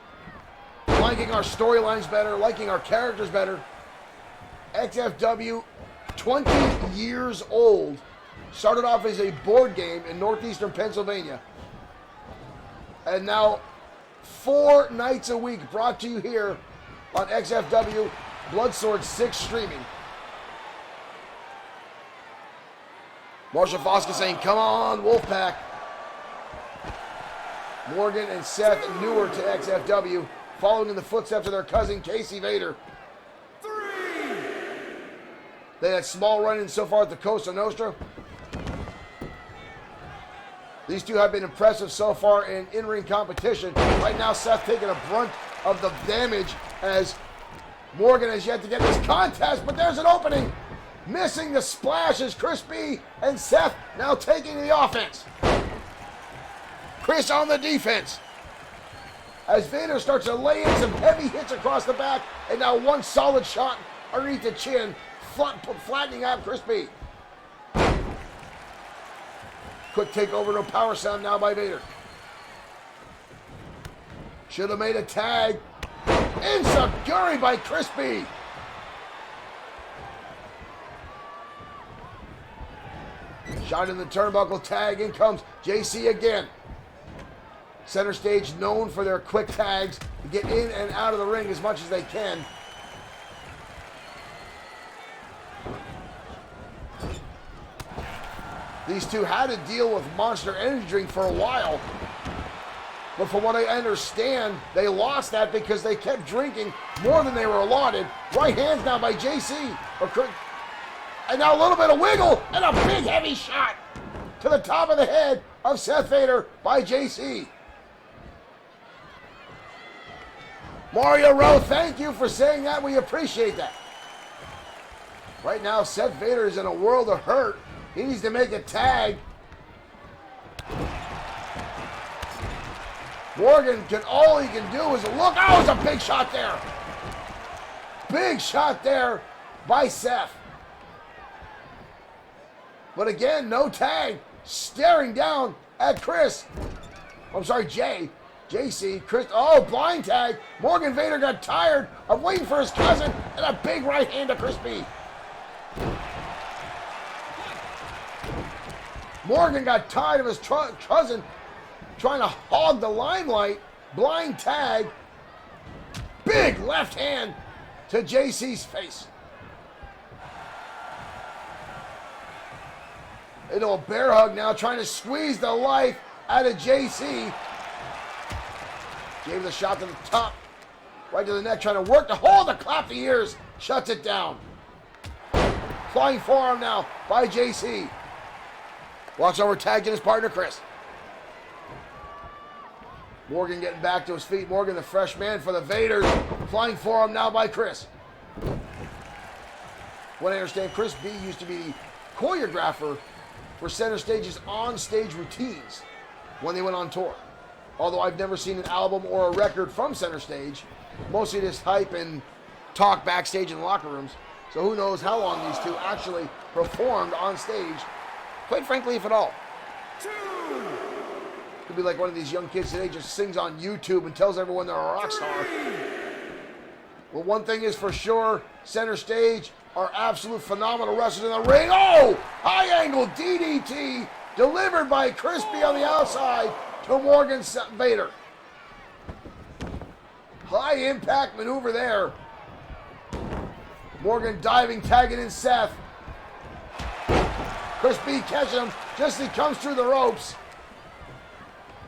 liking our storylines better, liking our characters better. XFW, 20 years old, started off as a board game in northeastern Pennsylvania. And now 4 nights a week brought to you here on XFW Bloodsword6 Streaming. Marshall Foska saying, come on, Wolfpack. Morgan and Seth newer to XFW, following in the footsteps of their cousin Casey Vader. 3. They had small run-ins so far at the Costa Nostra. These two have been impressive so far in in-ring competition. Right now, Seth taking a brunt of the damage as Morgan has yet to get this contest, but there's an opening. Missing the splash is Chris B and Seth now taking the offense. Chris on the defense. As Vader starts to lay in some heavy hits across the back, and now one solid shot underneath the chin, flattening out Chris B. Quick takeover, no power slam now by Vader. Should have made a tag. Enziguri by Chris B. Shot in the turnbuckle, tag, in comes JC again. Center stage known for their quick tags to get in and out of the ring as much as they can. These two had to deal with Monster Energy Drink for a while. But from what I understand, they lost that because they kept drinking more than they were allotted. Right hands now by JC. And now a little bit of wiggle and a big heavy shot to the top of the head of Seth Vader by JC. Mario Rowe, thank you for saying that. We appreciate that. Right now, Seth Vader is in a world of hurt. He needs to make a tag. Morgan all he can do is look. Oh, it's a big shot there. Big shot there by Seth. But again, no tag. Staring down at Chris. I'm sorry, JC. Chris. Oh, blind tag. Morgan Vader got tired of waiting for his cousin, and a big right hand to Chris B. Morgan got tired of his cousin trying to hog the limelight. Blind tag. Big left hand to JC's face. Into a bear hug now, trying to squeeze the life out of JC. Gave the shot to the top, right to the neck, trying to work to hold the clap the ears. Shuts it down. Flying forearm now by JC. Walks over, tagged in his partner, Chris. Morgan getting back to his feet. Morgan, the fresh man for the Vaders. Flying forearm now by Chris. What I understand, Chris B used to be the choreographer for Center Stage's on-stage routines when they went on tour. Although I've never seen an album or a record from Center Stage. Mostly just hype and talk backstage in locker rooms. So who knows how long these two actually performed on stage. Quite frankly, if at all. 2. Could be like one of these young kids today just sings on YouTube and tells everyone they're a rock star. Well, one thing is for sure, Center Stage are absolute phenomenal wrestlers in the ring. Oh! High angle DDT delivered by Crispy on the outside to Morgan Vader. High impact maneuver there. Morgan diving, tagging in Seth. Chris B catching him just as he comes through the ropes.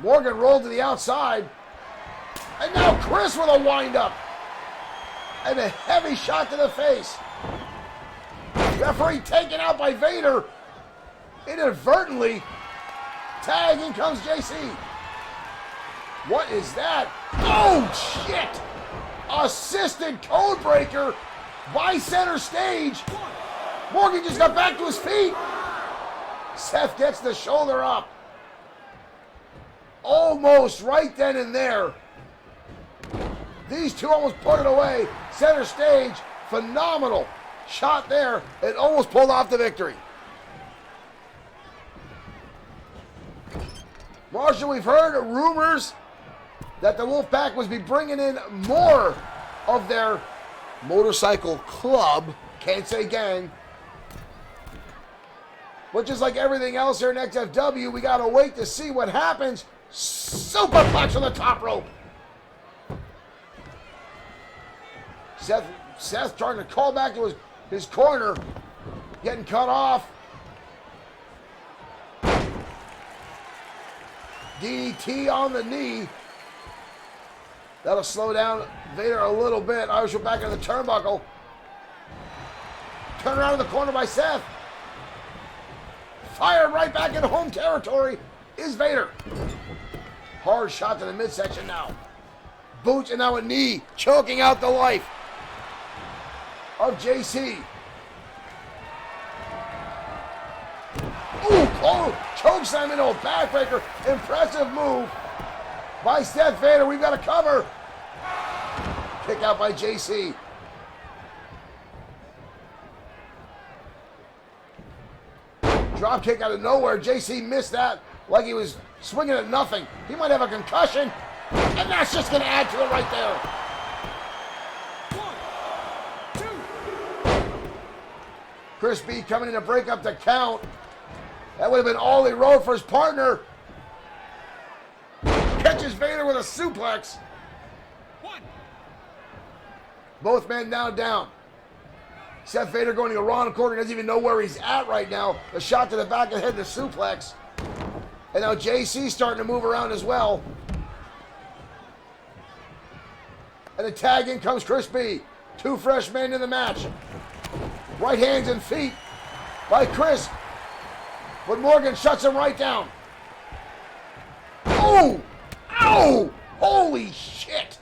Morgan rolled to the outside. And now Chris with a wind-up. And a heavy shot to the face. Referee taken out by Vader. Inadvertently. Tag, in comes JC. What is that? Oh, shit! Assisted code breaker by center stage. Morgan just got back to his feet. Seth gets the shoulder up. Almost right then and there. These two almost put it away. Center stage, phenomenal shot there. It almost pulled off the victory. Marshall, we've heard rumors that the Wolfpack was be bringing in more of their motorcycle club, can't say gang. But just like everything else here in XFW, we gotta wait to see what happens. Superplex on the top rope. Seth trying to call back to his corner, getting cut off. DDT on the knee. That'll slow down Vader a little bit. Irish back in the turnbuckle. Turn around in the corner by Seth. Fired right back into home territory is Vader. Hard shot to the midsection now. Boots and now a knee, choking out the life of JC. Ooh, close. Chokeslam into a backbreaker. Impressive move by Seth Vader. We've got a cover. Kick out by JC. Drop kick out of nowhere. JC missed that like he was swinging at nothing. He might have a concussion. And that's just going to add to it right there. 1, 2. Chris B coming in to break up the count. That would have been all he wrote for his partner. Catches Vader with a suplex. 1. Both men now down. Seth Vader going to go around the corner. Doesn't even know where he's at right now. A shot to the back of the head, the suplex. And now JC starting to move around as well. And the tag in comes Chris B. 2 fresh men in the match. Right hands and feet by Chris. But Morgan shuts him right down. Oh! Ow! Holy shit!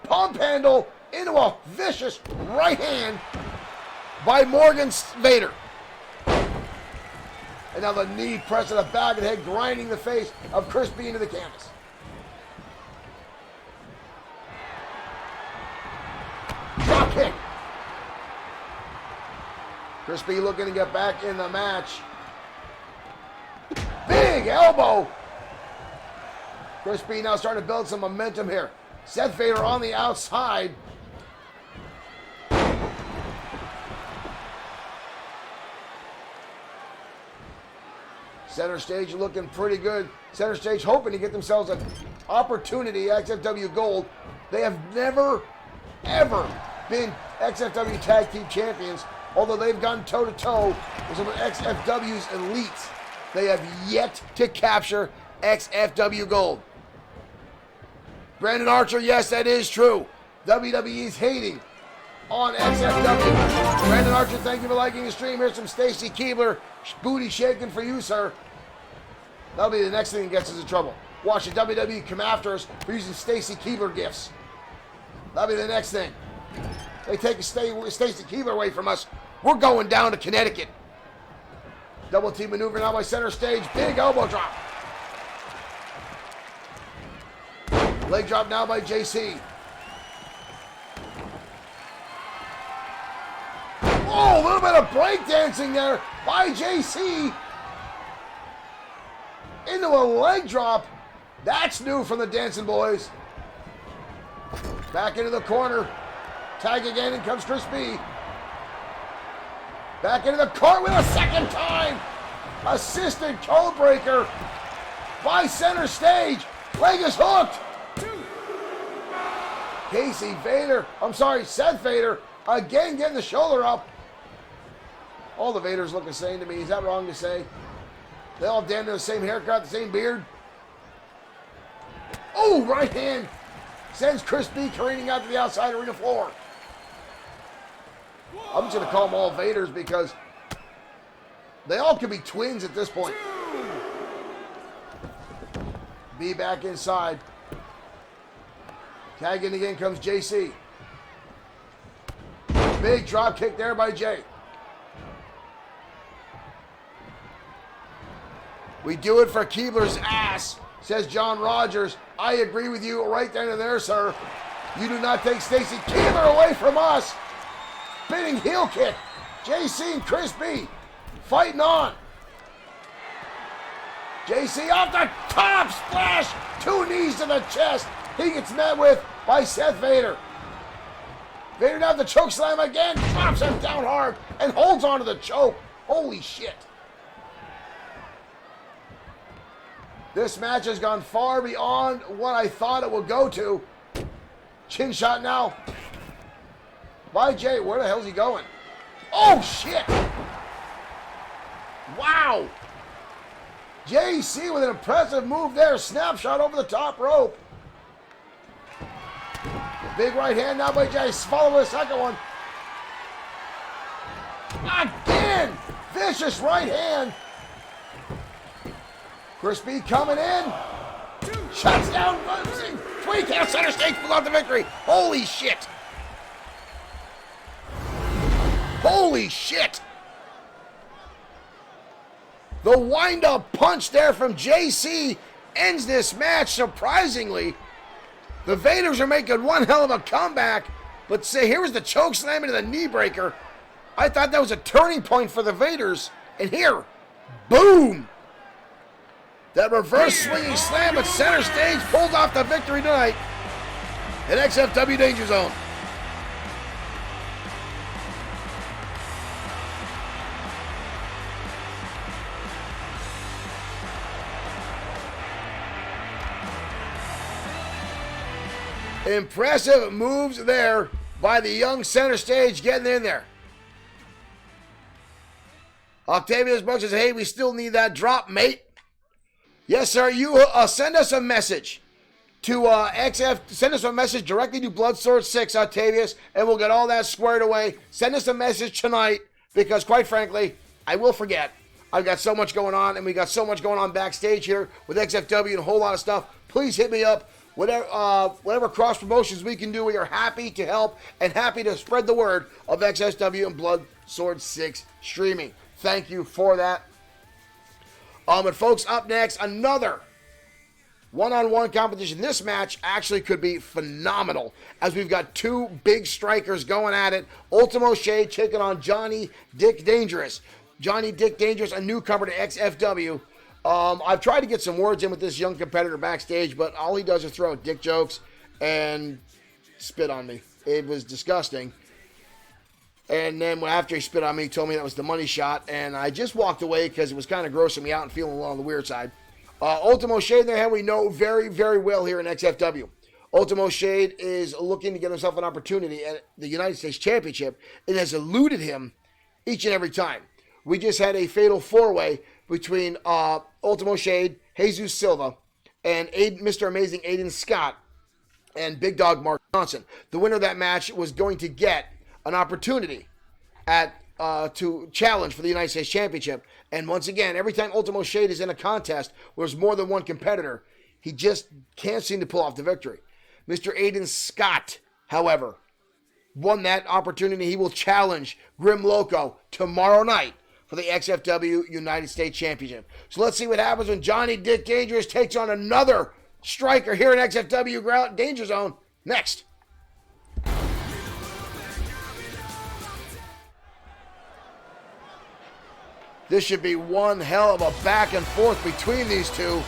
Pump handle into a vicious right hand by Morgan Vader. And now the knee press to the back of the head, grinding the face of Chris B into the canvas. Drop kick. Chris B looking to get back in the match. Big elbow. Chris B now starting to build some momentum here. Seth Vader on the outside. Center stage looking pretty good. Center stage hoping to get themselves an opportunity at XFW Gold. They have never, ever been XFW Tag Team Champions, although they've gone toe-to-toe with some of XFW's elites. They have yet to capture XFW Gold. Brandon Archer, yes, that is true. WWE's hating on XFW. Brandon Archer, thank you for liking the stream. Here's some Stacy Keebler. Booty shaking for you, sir. That'll be the next thing that gets us in trouble. Watch the WWE come after us for using Stacy Keebler gifts. That'll be the next thing. They take Stacy Keebler away from us. We're going down to Connecticut. Double team maneuver now by center stage. Big elbow drop. Leg drop now by JC. Oh, a little bit of breakdancing there by JC. Into a leg drop. That's new from the Dancing Boys. Back into the corner. Tag again, and comes Chris B. Back into the corner with a second time. Assisted code breaker by center stage. Leg is hooked. Seth Vader, again getting the shoulder up. All the Vaders look the same to me. Is that wrong to say? They all damn near the same haircut, the same beard. Oh, right hand sends Chris B careening out to the outside arena floor. I'm just going to call them all Vaders because they all could be twins at this point. B back inside. Tagging again comes JC. Big drop kick there by Jay. We do it for Keebler's ass, says John Rogers. I agree with you right then and there, sir. You do not take Stacy Keebler away from us. Spinning heel kick. JC and Chris B fighting on. JC off the top, splash. 2 knees to the chest. He gets met with by Seth Vader. Vader down the choke slam again. Drops him down hard and holds on to the choke. Holy shit. This match has gone far beyond what I thought it would go to. Chin shot now by Jay. Where the hell is he going? Oh, shit. Wow. JC with an impressive move there. Snapshot over the top rope. Big right hand now by Jay. Follow with a second one. Again. Vicious right hand. Chris B coming in. Shuts down. 3 count center stage pulls out the victory. Holy shit. Holy shit. The wind-up punch there from JC ends this match, surprisingly. The Vaders are making one hell of a comeback, but say here was the choke slam into the knee breaker. I thought that was a turning point for the Vaders, and here, boom! That reverse swinging slam at center stage pulled off the victory tonight in XFW Danger Zone. Impressive moves there by the young center stage getting in there. Octavius Buck says, hey, we still need that drop, mate. Yes, sir. You send us a message to send us a message directly to Bloodsword6, Octavius, and we'll get all that squared away. Send us a message tonight because, quite frankly, I will forget. I've got so much going on, and we got so much going on backstage here with XFW and a whole lot of stuff. Please hit me up. Whatever cross promotions we can do, we are happy to help and happy to spread the word of XFW and Bloodsword6 Streaming. Thank you for that. And folks, up next, another one-on-one competition. This match actually could be phenomenal as we've got 2 big strikers going at it. Ultimo Shade taking on Johnny Dick Dangerous. Johnny Dick Dangerous, a newcomer to XFW. I've tried to get some words in with this young competitor backstage, but all he does is throw out dick jokes and spit on me. It was disgusting. And then after he spit on me, he told me that was the money shot, and I just walked away because it was kind of grossing me out and feeling a little on the weird side. Ultimo Shade, there, we know very, very well here in XFW. Ultimo Shade is looking to get himself an opportunity at the United States Championship. It has eluded him each and every time. We just had a fatal 4-way between Ultimo Shade, Jesus Silva, and Mr. Amazing Aiden Scott and Big Dog Mark Johnson. The winner of that match was going to get an opportunity to challenge for the United States Championship. And once again, every time Ultimo Shade is in a contest where there's more than one competitor, he just can't seem to pull off the victory. Mr. Aiden Scott, however, won that opportunity. He will challenge Grim Loco tomorrow night for the XFW United States Championship. So let's see what happens when Johnny Dick Dangerous takes on another striker here in XFW Danger Zone next. This should be one hell of a back and forth between these two.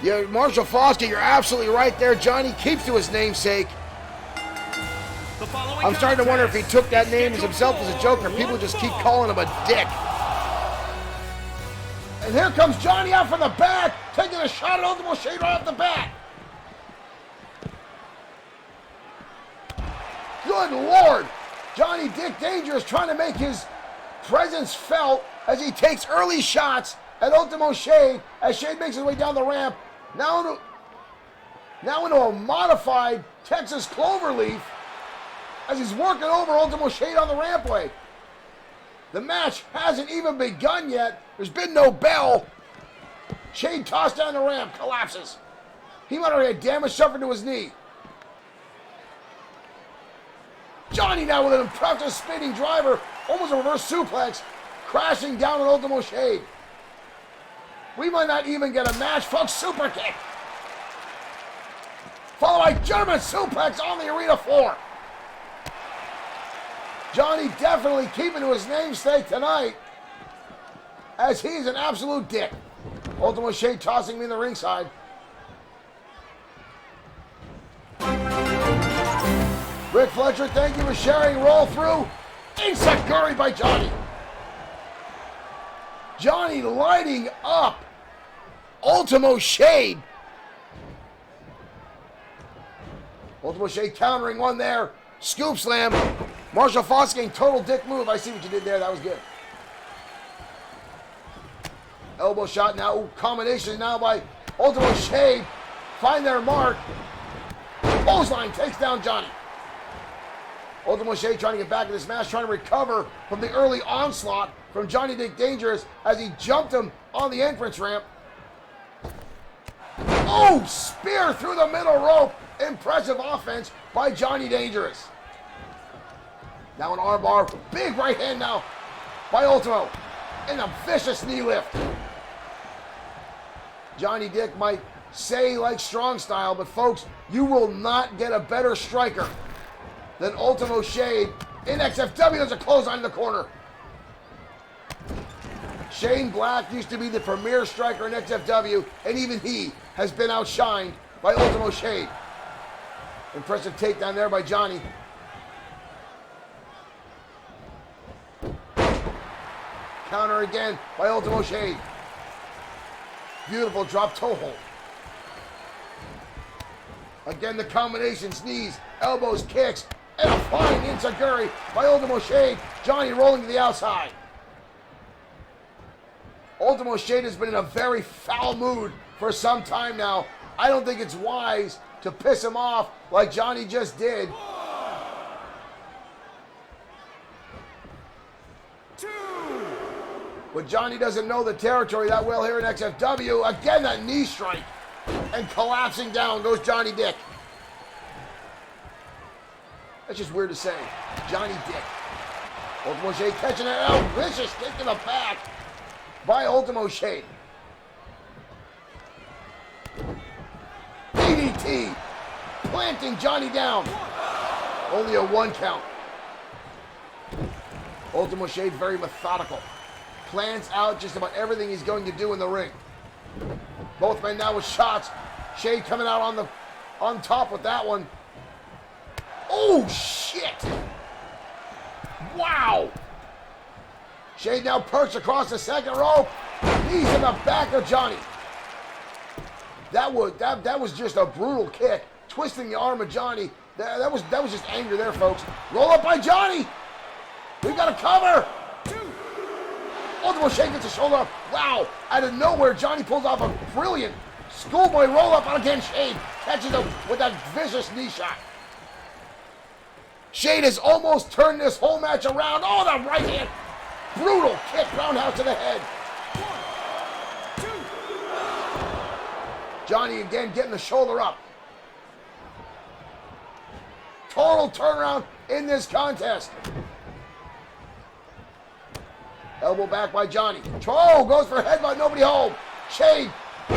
Yeah, Marshall Foskey, you're absolutely right there. Johnny keeps to his namesake. I'm starting to wonder if he took that name as himself as a joke, or people just keep calling him a dick. And here comes Johnny out from the back, taking a shot at Ultimo Shade right off the bat. Good Lord. Johnny Dick Danger is trying to make his presence felt as he takes early shots at Ultimo Shade as Shade makes his way down the ramp. Now into a modified Texas Cloverleaf as he's working over Ultimo Shade on the rampway. The match hasn't even begun yet. There's been no bell. Shade tossed down the ramp, collapses. He might already had damage suffered to his knee. Johnny now with an impressive spinning driver, almost a reverse suplex, crashing down on Ultimo Shade. We might not even get a match, folks. Super kick. Followed by German suplex on the arena floor. Johnny definitely keeping to his namesake tonight, as he's an absolute dick. Ultimo Shade tossing me in the ringside. Rick Fletcher, thank you for sharing. Roll through. Insect Guri by Johnny. Johnny lighting up Ultimo Shade. Ultimo Shade countering one there. Scoop slam. Marshall Foskane, total dick move. I see what you did there. That was good. Elbow shot now. Ooh, combination now by Ultimo Shade. Find their mark. Clothesline takes down Johnny. Ultimo Shade trying to get back in this match, trying to recover from the early onslaught from Johnny Dick Dangerous as he jumped him on the entrance ramp. Oh, spear through the middle rope. Impressive offense by Johnny Dangerous. Now an armbar. Big right hand now by Ultimo. And a vicious knee lift. Johnny Dick might say like strong style, but folks, you will not get a better striker than Ultimo Shade. In XFW, there's a clothesline in the corner. Shane Black used to be the premier striker in XFW, and even he has been outshined by Ultimo Shade. Impressive takedown there by Johnny. Counter again by Ultimo Shade. Beautiful drop toe hold. Again, the combinations, knees, elbows, kicks, and a flying enziguri by Ultimo Shade. Johnny rolling to the outside. Ultimo Shade has been in a very foul mood for some time now. I don't think it's wise to piss him off like Johnny just did. But Johnny doesn't know the territory that well here in XFW. Again, that knee strike. And collapsing down goes Johnny Dick. That's just weird to say. Johnny Dick. Ultimo Shade catching it out. Vicious kick in the back by Ultimo Shade. DDT. Planting Johnny down. Only a 1 count. Ultimo Shade very methodical. Plans out just about everything he's going to do in the ring. Both men now with shots. Shade coming out on top with that one. Oh, shit. Wow. Shade now perched across the second rope. Knees in the back of Johnny. That was just a brutal kick. Twisting the arm of Johnny. That was just anger there, folks. Roll up by Johnny. We've got a cover. Ultimo Shade gets a shoulder up. Wow. Out of nowhere, Johnny pulls off a brilliant schoolboy roll up. And again, Shade catches him with that vicious knee shot. Shade has almost turned this whole match around. Oh, the right hand. Brutal kick, roundhouse to the head. 1, 2. Johnny again getting the shoulder up. Total turnaround in this contest. Elbow back by Johnny. Oh, goes for a headbutt, nobody home. Shade,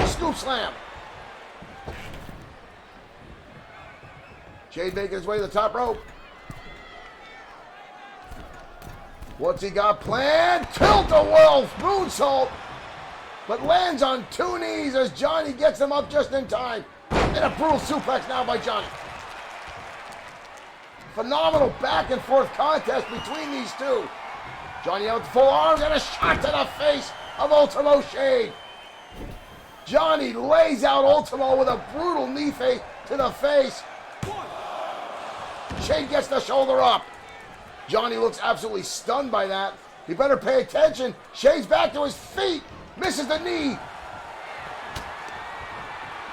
scoop slam. Shade making his way to the top rope. What's he got planned? Tilt-a-whirl moonsault, but lands on 2 knees as Johnny gets him up just in time. And a brutal suplex now by Johnny. Phenomenal back and forth contest between these two. Johnny out with full arms and a shot to the face of Ultimo Shade. Johnny lays out Ultimo with a brutal knee fake to the face. Shade gets the shoulder up. Johnny looks absolutely stunned by that. You better pay attention. Shade's back to his feet. Misses the knee.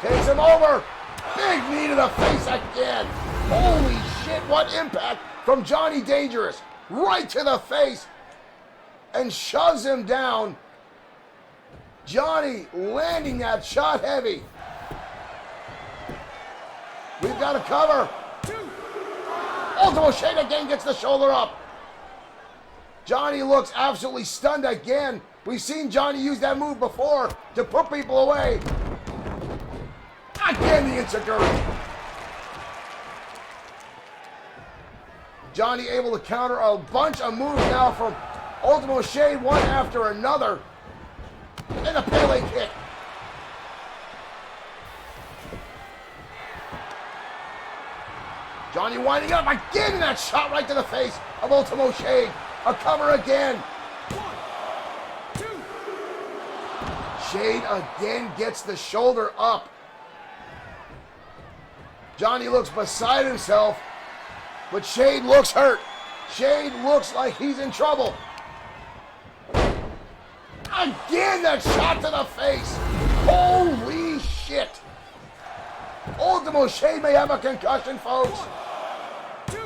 Takes him over. Big knee to the face again. Holy shit, what impact from Johnny Dangerous. Right to the face. And shoves him down. Johnny landing that shot heavy. We've got a cover. Ultimo Shade again gets the shoulder up. Johnny looks absolutely stunned again. We've seen Johnny use that move before to put people away. Again, the Insiguri. Johnny able to counter a bunch of moves now from Ultimo Shade, one after another. And a Pele kick. Johnny winding up again, that shot right to the face of Ultimo Shade. A cover again. 1, 2. Shade again gets the shoulder up. Johnny looks beside himself, but Shade looks hurt. Shade looks like he's in trouble. Again, that shot to the face. Holy shit. Ultimo Shade may have a concussion, folks. 1,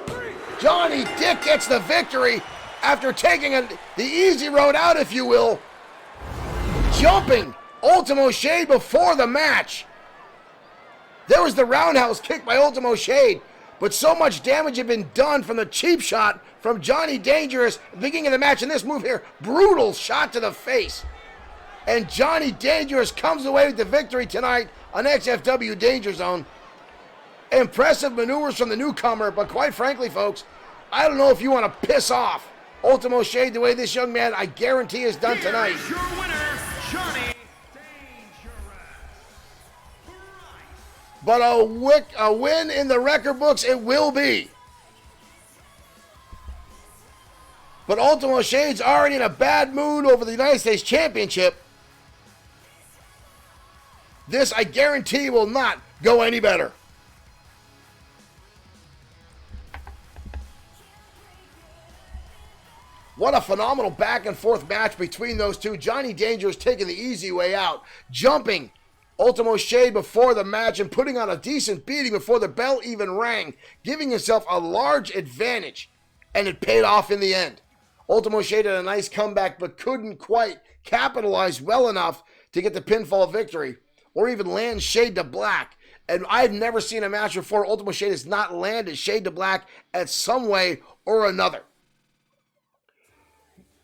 2, 3. Johnny Dick gets the victory after taking the easy road out, if you will. Jumping Ultimo Shade before the match. There was the roundhouse kick by Ultimo Shade, but so much damage had been done from the cheap shot from Johnny Dangerous at the beginning of the match. And this move here, brutal shot to the face. And Johnny Dangerous comes away with the victory tonight on XFW Danger Zone. Impressive maneuvers from the newcomer, but quite frankly, folks, I don't know if you want to piss off Ultimo Shade the way this young man, I guarantee, is done tonight. Here's your winner, Johnny Dangerous. But a win in the record books it will be. But Ultimo Shade's already in a bad mood over the United States Championship. This, I guarantee, will not go any better. What a phenomenal back and forth match between those two. Johnny Dangerous taking the easy way out, jumping Ultimo Shade before the match and putting on a decent beating before the bell even rang, giving himself a large advantage, and it paid off in the end. Ultimo Shade had a nice comeback, but couldn't quite capitalize well enough to get the pinfall victory, or even land Shade to black. And I've never seen a match before Ultimo Shade has not landed Shade to black at some way or another.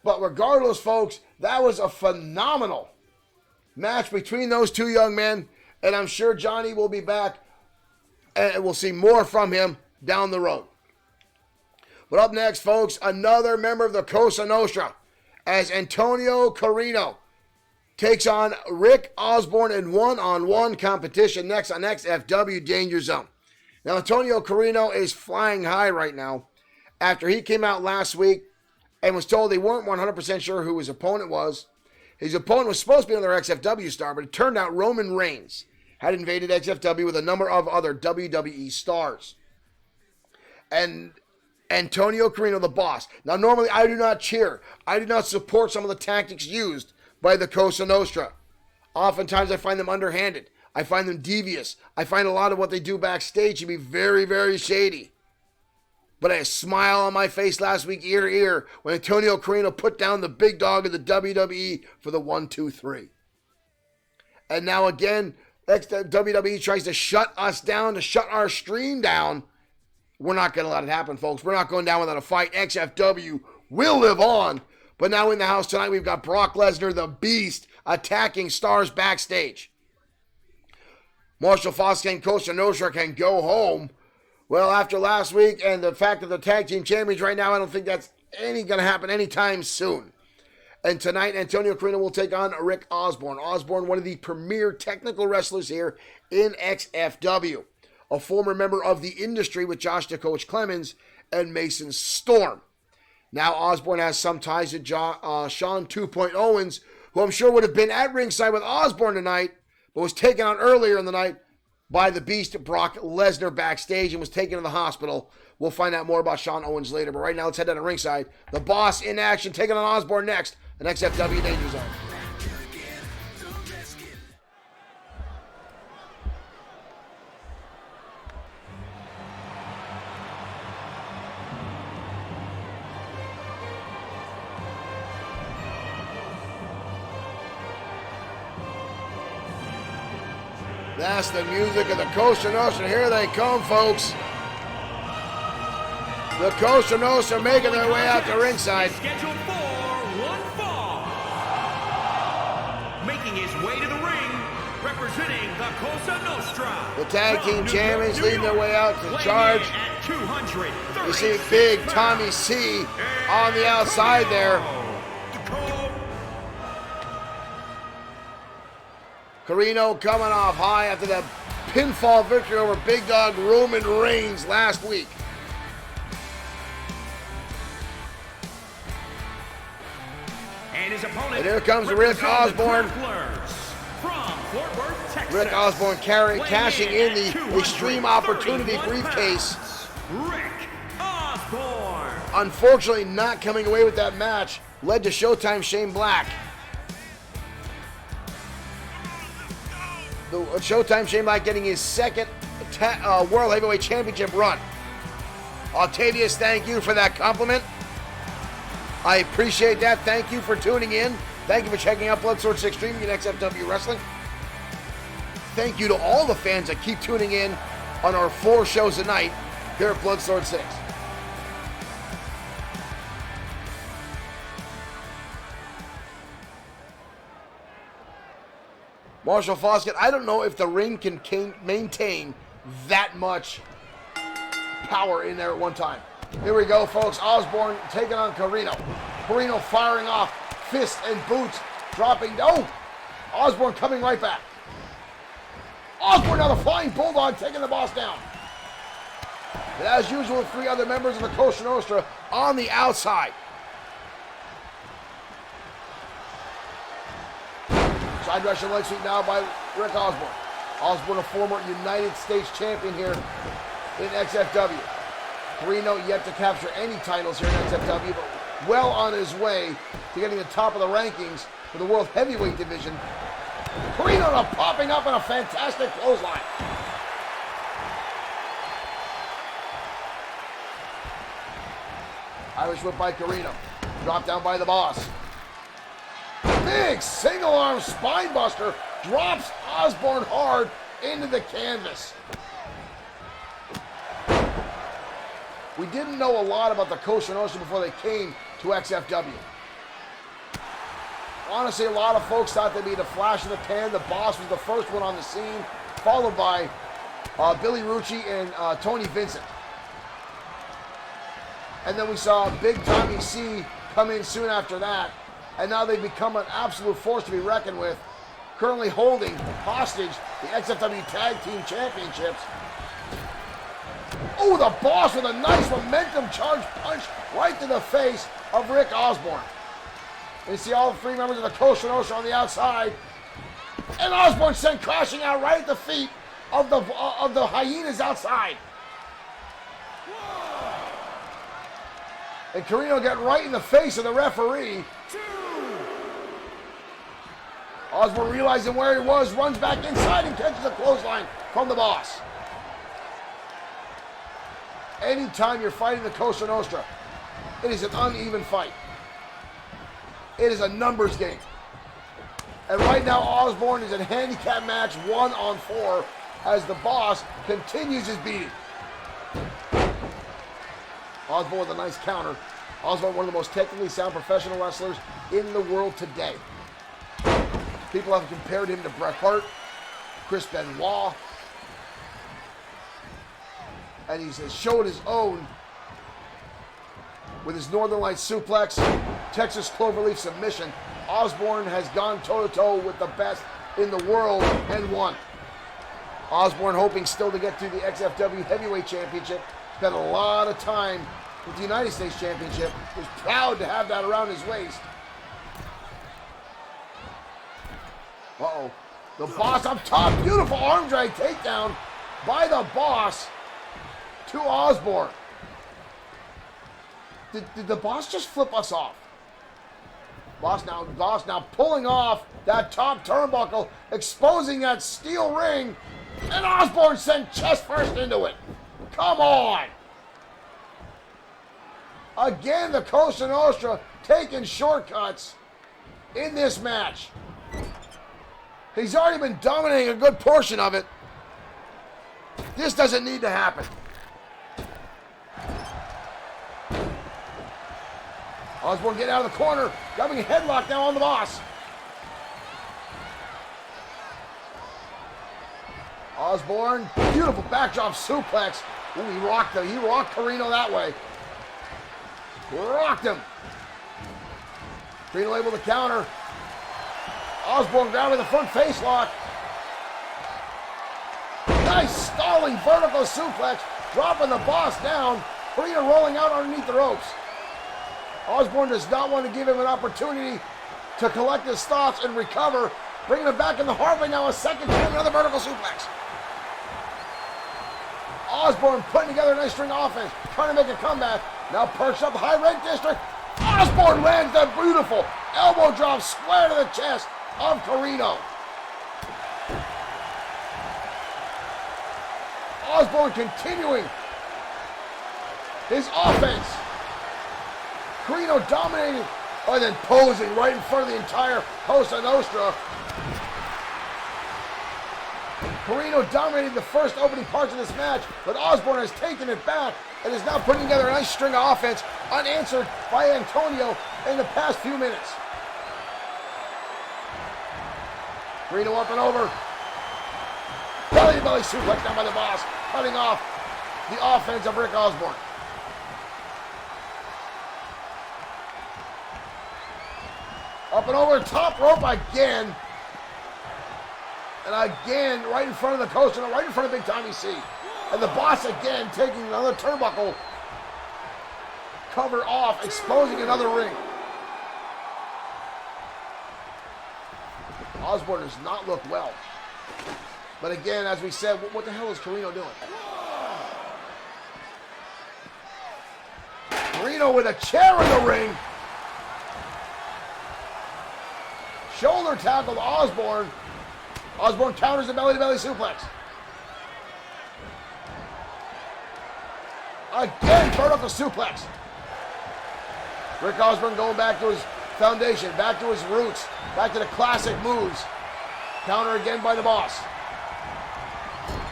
But regardless, folks, that was a phenomenal match between those two young men, and I'm sure Johnny will be back, and we'll see more from him down the road. But up next, folks, another member of the Cosa Nostra, as Antonio Carino takes on Rick Osborne in one-on-one competition next on XFW Danger Zone. Now, Antonio Carino is flying high right now after he came out last week and was told they weren't 100% sure who his opponent was. His opponent was supposed to be another XFW star, but it turned out Roman Reigns had invaded XFW with a number of other WWE stars. And Antonio Carino, the boss. Now, normally I do not cheer. I do not support some of the tactics used by the Cosa Nostra. Oftentimes I find them underhanded. I find them devious. I find a lot of what they do backstage to be very, very shady. But I had a smile on my face last week, ear to ear, when Antonio Carino put down the big dog of the WWE for the 1, 2, 3. And now again, WWE tries to shut us down, to shut our stream down. We're not going to let it happen, folks. We're not going down without a fight. XFW will live on. But now in the house tonight, we've got Brock Lesnar, the Beast, attacking stars backstage. Marshall Foskey and Cosa Nostra can go home. Well, after last week and the fact that the tag team champions right now, I don't think that's going to happen anytime soon. And tonight, Antonio Carino will take on Rick Osborne. Osborne, one of the premier technical wrestlers here in XFW. A former member of the industry with Josh the Coach Clemens and Mason Storm. Now Osborne has some ties to Sean 2.0 Owens, who I'm sure would have been at ringside with Osborne tonight, but was taken out earlier in the night by the Beast Brock Lesnar backstage and was taken to the hospital. We'll find out more about Sean Owens later, but right now let's head down to ringside. The Boss in action, taking on Osborne next, an XFW Danger Zone. That's the music of the Costa Nostra. Here they come, folks. The Costa Nostra making their way out to ringside. Scheduled for one fall. Making his way to the ring, representing the Costa Nostra. The tag team champions leading their way out to charge. You see Big Tommy C on the outside there. Carino coming off high after that pinfall victory over Big Dog Roman Reigns last week. And his opponent, And here comes Rick Osborne. From Fort Worth, Texas. Rick Osborne cashing in the Extreme Opportunity briefcase. Rick Osborne. Unfortunately, not coming away with that match led to Showtime Shane Black. The Showtime Shane Black getting his second World Heavyweight Championship run. Octavius, thank you for that compliment. I appreciate that. Thank you for tuning in. Thank you for checking out Bloodsword6 Streaming and XFW Wrestling. Thank you to all the fans that keep tuning in on our 4 shows a night here at Bloodsword 6. Marshall Foskett, I don't know if the ring can maintain that much power in there at one time. Here we go, folks. Osborne taking on Carino. Carino firing off fists and boots, dropping. Oh! Osborne coming right back. Osborne now the Flying Bulldog taking the Boss down. And as usual, 3 other members of the Costa Nostra on the outside. Side Russian leg sweep now by Rick Osborne. Osborne, a former United States champion here in XFW. Carino yet to capture any titles here in XFW, but well on his way to getting the top of the rankings for the World Heavyweight Division. Carino now popping up in a fantastic clothesline. Irish whip by Carino. Drop down by the Boss. Big single arm spine buster drops Osborne hard into the canvas. We didn't know a lot about the Costa Nostra before they came to XFW. Honestly, a lot of folks thought they'd be the flash in the pan. The Boss was the first one on the scene, followed by Billy Rucci and Tony Vincent. And then we saw Big Tommy C come in soon after that. And now they've become an absolute force to be reckoned with, currently holding hostage the XFW Tag Team Championships. Oh, the Boss with a nice momentum charge punch right to the face of Rick Osborne. And you see all 3 members of the Costa Nostra on the outside. And Osborne sent crashing out right at the feet of the hyenas outside. And Carino got right in the face of the referee. Osborne, realizing where he was, runs back inside and catches a clothesline from the Boss. Anytime you're fighting the Costa Nostra, it is an uneven fight. It is a numbers game. And right now, Osborne is in handicap match 1-on-4 as the Boss continues his beating. Osborne with a nice counter. Osborne, one of the most technically sound professional wrestlers in the world today. People have compared him to Bret Hart, Chris Benoit, and he's showed his own with his Northern Lights suplex, Texas Cloverleaf submission. Osborne has gone toe-to-toe with the best in the world and won. Osborne hoping still to get to the XFW Heavyweight Championship. Spent a lot of time with the United States Championship. Was proud to have that around his waist. Uh-oh. The Boss up top. Beautiful arm drag takedown by the Boss to Osborne. Did the Boss just flip us off? Boss now pulling off that top turnbuckle, exposing that steel ring, and Osborne sent chest first into it. Come on! Again, the Cosa Nostra taking shortcuts in this match. He's already been dominating a good portion of it. This doesn't need to happen. Osborne getting out of the corner, grabbing a headlock now on the Boss. Osborne, beautiful backdrop suplex. Ooh, he rocked him. He rocked Carino that way. Rocked him. Carino able to counter. Osborne grabbing the front face lock. Nice stalling vertical suplex, dropping the Boss down. Carino rolling out underneath the ropes. Osborne does not want to give him an opportunity to collect his thoughts and recover. Bringing him back in the hardway now a second time, another vertical suplex. Osborne putting together a nice string of offense, trying to make a comeback. Now perched up high red district. Osborne lands that beautiful elbow drop square to the chest of Carino. Osborne continuing his offense. Carino dominating, and then posing right in front of the entire Cosa Nostra. Carino dominated the first opening parts of this match, but Osborne has taken it back and is now putting together a nice string of offense, unanswered by Antonio in the past few minutes. Carino up and over. Belly-to-belly suplex down by the Boss, cutting off the offense of Rick Osborne. Up and over the top rope again. And again, right in front of the Cosa, right in front of Big Tommy C. And the Boss again taking another turnbuckle cover off, exposing another ring. Osborne does not look well. But again, as we said, what the hell is Carino doing? Carino with a chair in the ring. Shoulder tackle to Osborne. Osborne counters the belly-to-belly suplex. Again, vertical suplex. Rick Osborne going back to his foundation, back to his roots, back to the classic moves. Counter again by the Boss.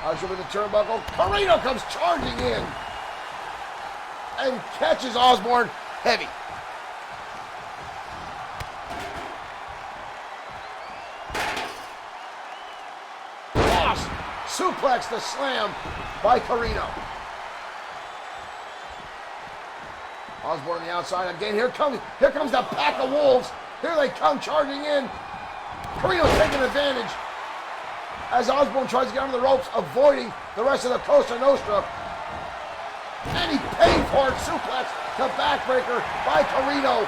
Usher with the turnbuckle. Carino comes charging in and catches Osborne heavy. Suplex the slam by Carino. Osborne on the outside again. Here comes the pack of wolves. Here they come charging in. Carino taking advantage as Osborne tries to get under the ropes, avoiding the rest of the Cosa Nostra. And he paid for it. Suplex to backbreaker by Carino.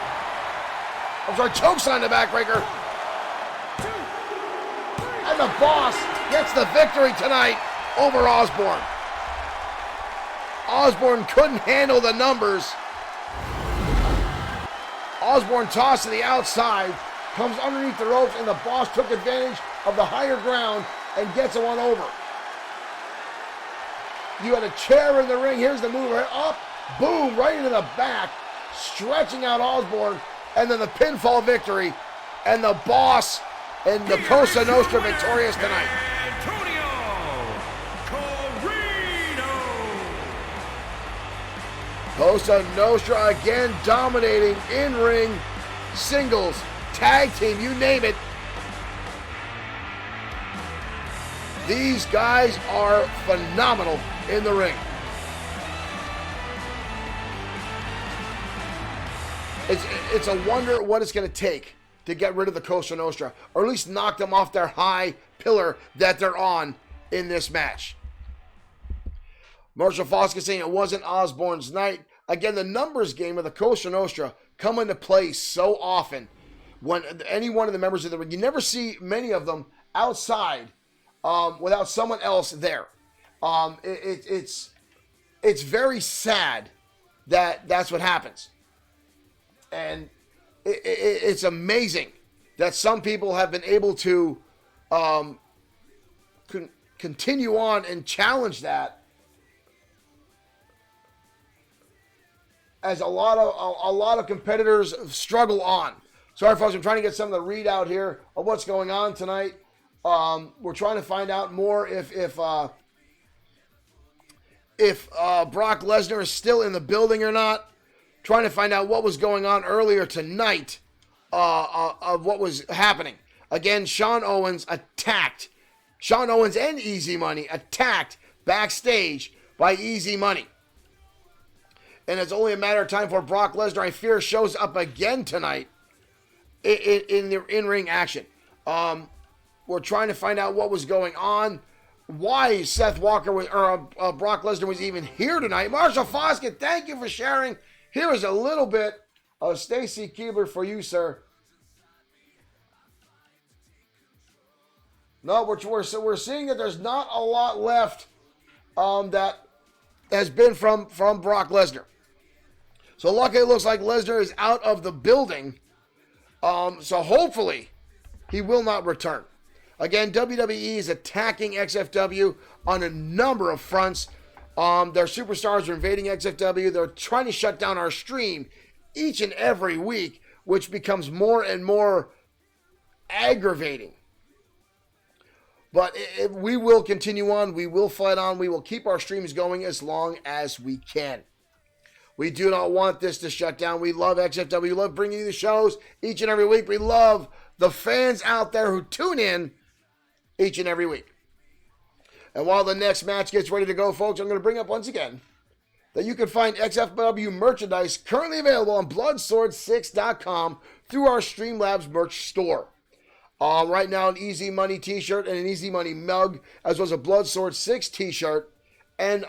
I'm sorry, chokeslam to backbreaker. And the Boss gets the victory tonight over Osborne. Osborne couldn't handle the numbers. Osborne tossed to the outside, comes underneath the ropes, and the Boss took advantage of the higher ground and gets him on over. You had a chair in the ring. Here's the move. Right up, boom, right into the back, stretching out Osborne, and then the pinfall victory, and the Boss and the Cosa Nostra victorious tonight. Cosa Nostra again dominating in-ring, singles, tag team, you name it. These guys are phenomenal in the ring. It's a wonder what it's going to take to get rid of the Cosa Nostra, or at least knock them off their high pillar that they're on in this match. Marshall Foskett saying it wasn't Osborne's night. again, the numbers game of the Cosa Nostra come into play so often when any one of the members of the ring, you never see many of them outside without someone else there. It's very sad that that's what happens. And it's amazing that some people have been able to continue on and challenge that, as a lot of competitors struggle on. Sorry, folks, I'm trying to get some of the readout here of what's going on tonight. We're trying to find out more if Brock Lesnar is still in the building or not. Trying to find out what was going on earlier tonight of what was happening. Again, Sean Owens and Easy Money attacked backstage by Easy Money. And it's only a matter of time for Brock Lesnar, I fear, shows up again tonight in the in-ring action. We're trying to find out what was going on, why Seth Walker or Brock Lesnar was even here tonight. Marshall Foskett, thank you for sharing. Here is a little bit of Stacy Keibler for you, sir. No, we're seeing that there's not a lot left that has been from Brock Lesnar. So luckily it looks like Lesnar is out of the building. So hopefully he will not return. Again, WWE is attacking XFW on a number of fronts. Their superstars are invading XFW. They're trying to shut down our stream each and every week, which becomes more and more aggravating. But we will continue on. We will fight on. We will keep our streams going as long as we can. We do not want this to shut down. We love XFW. We love bringing you the shows each and every week. We love the fans out there who tune in each and every week. And while the next match gets ready to go, folks, I'm going to bring up once again that you can find XFW merchandise currently available on Bloodsword6.com through our Streamlabs merch store. Right now, an Easy Money t-shirt and an Easy Money mug, as well as a Bloodsword 6 t-shirt and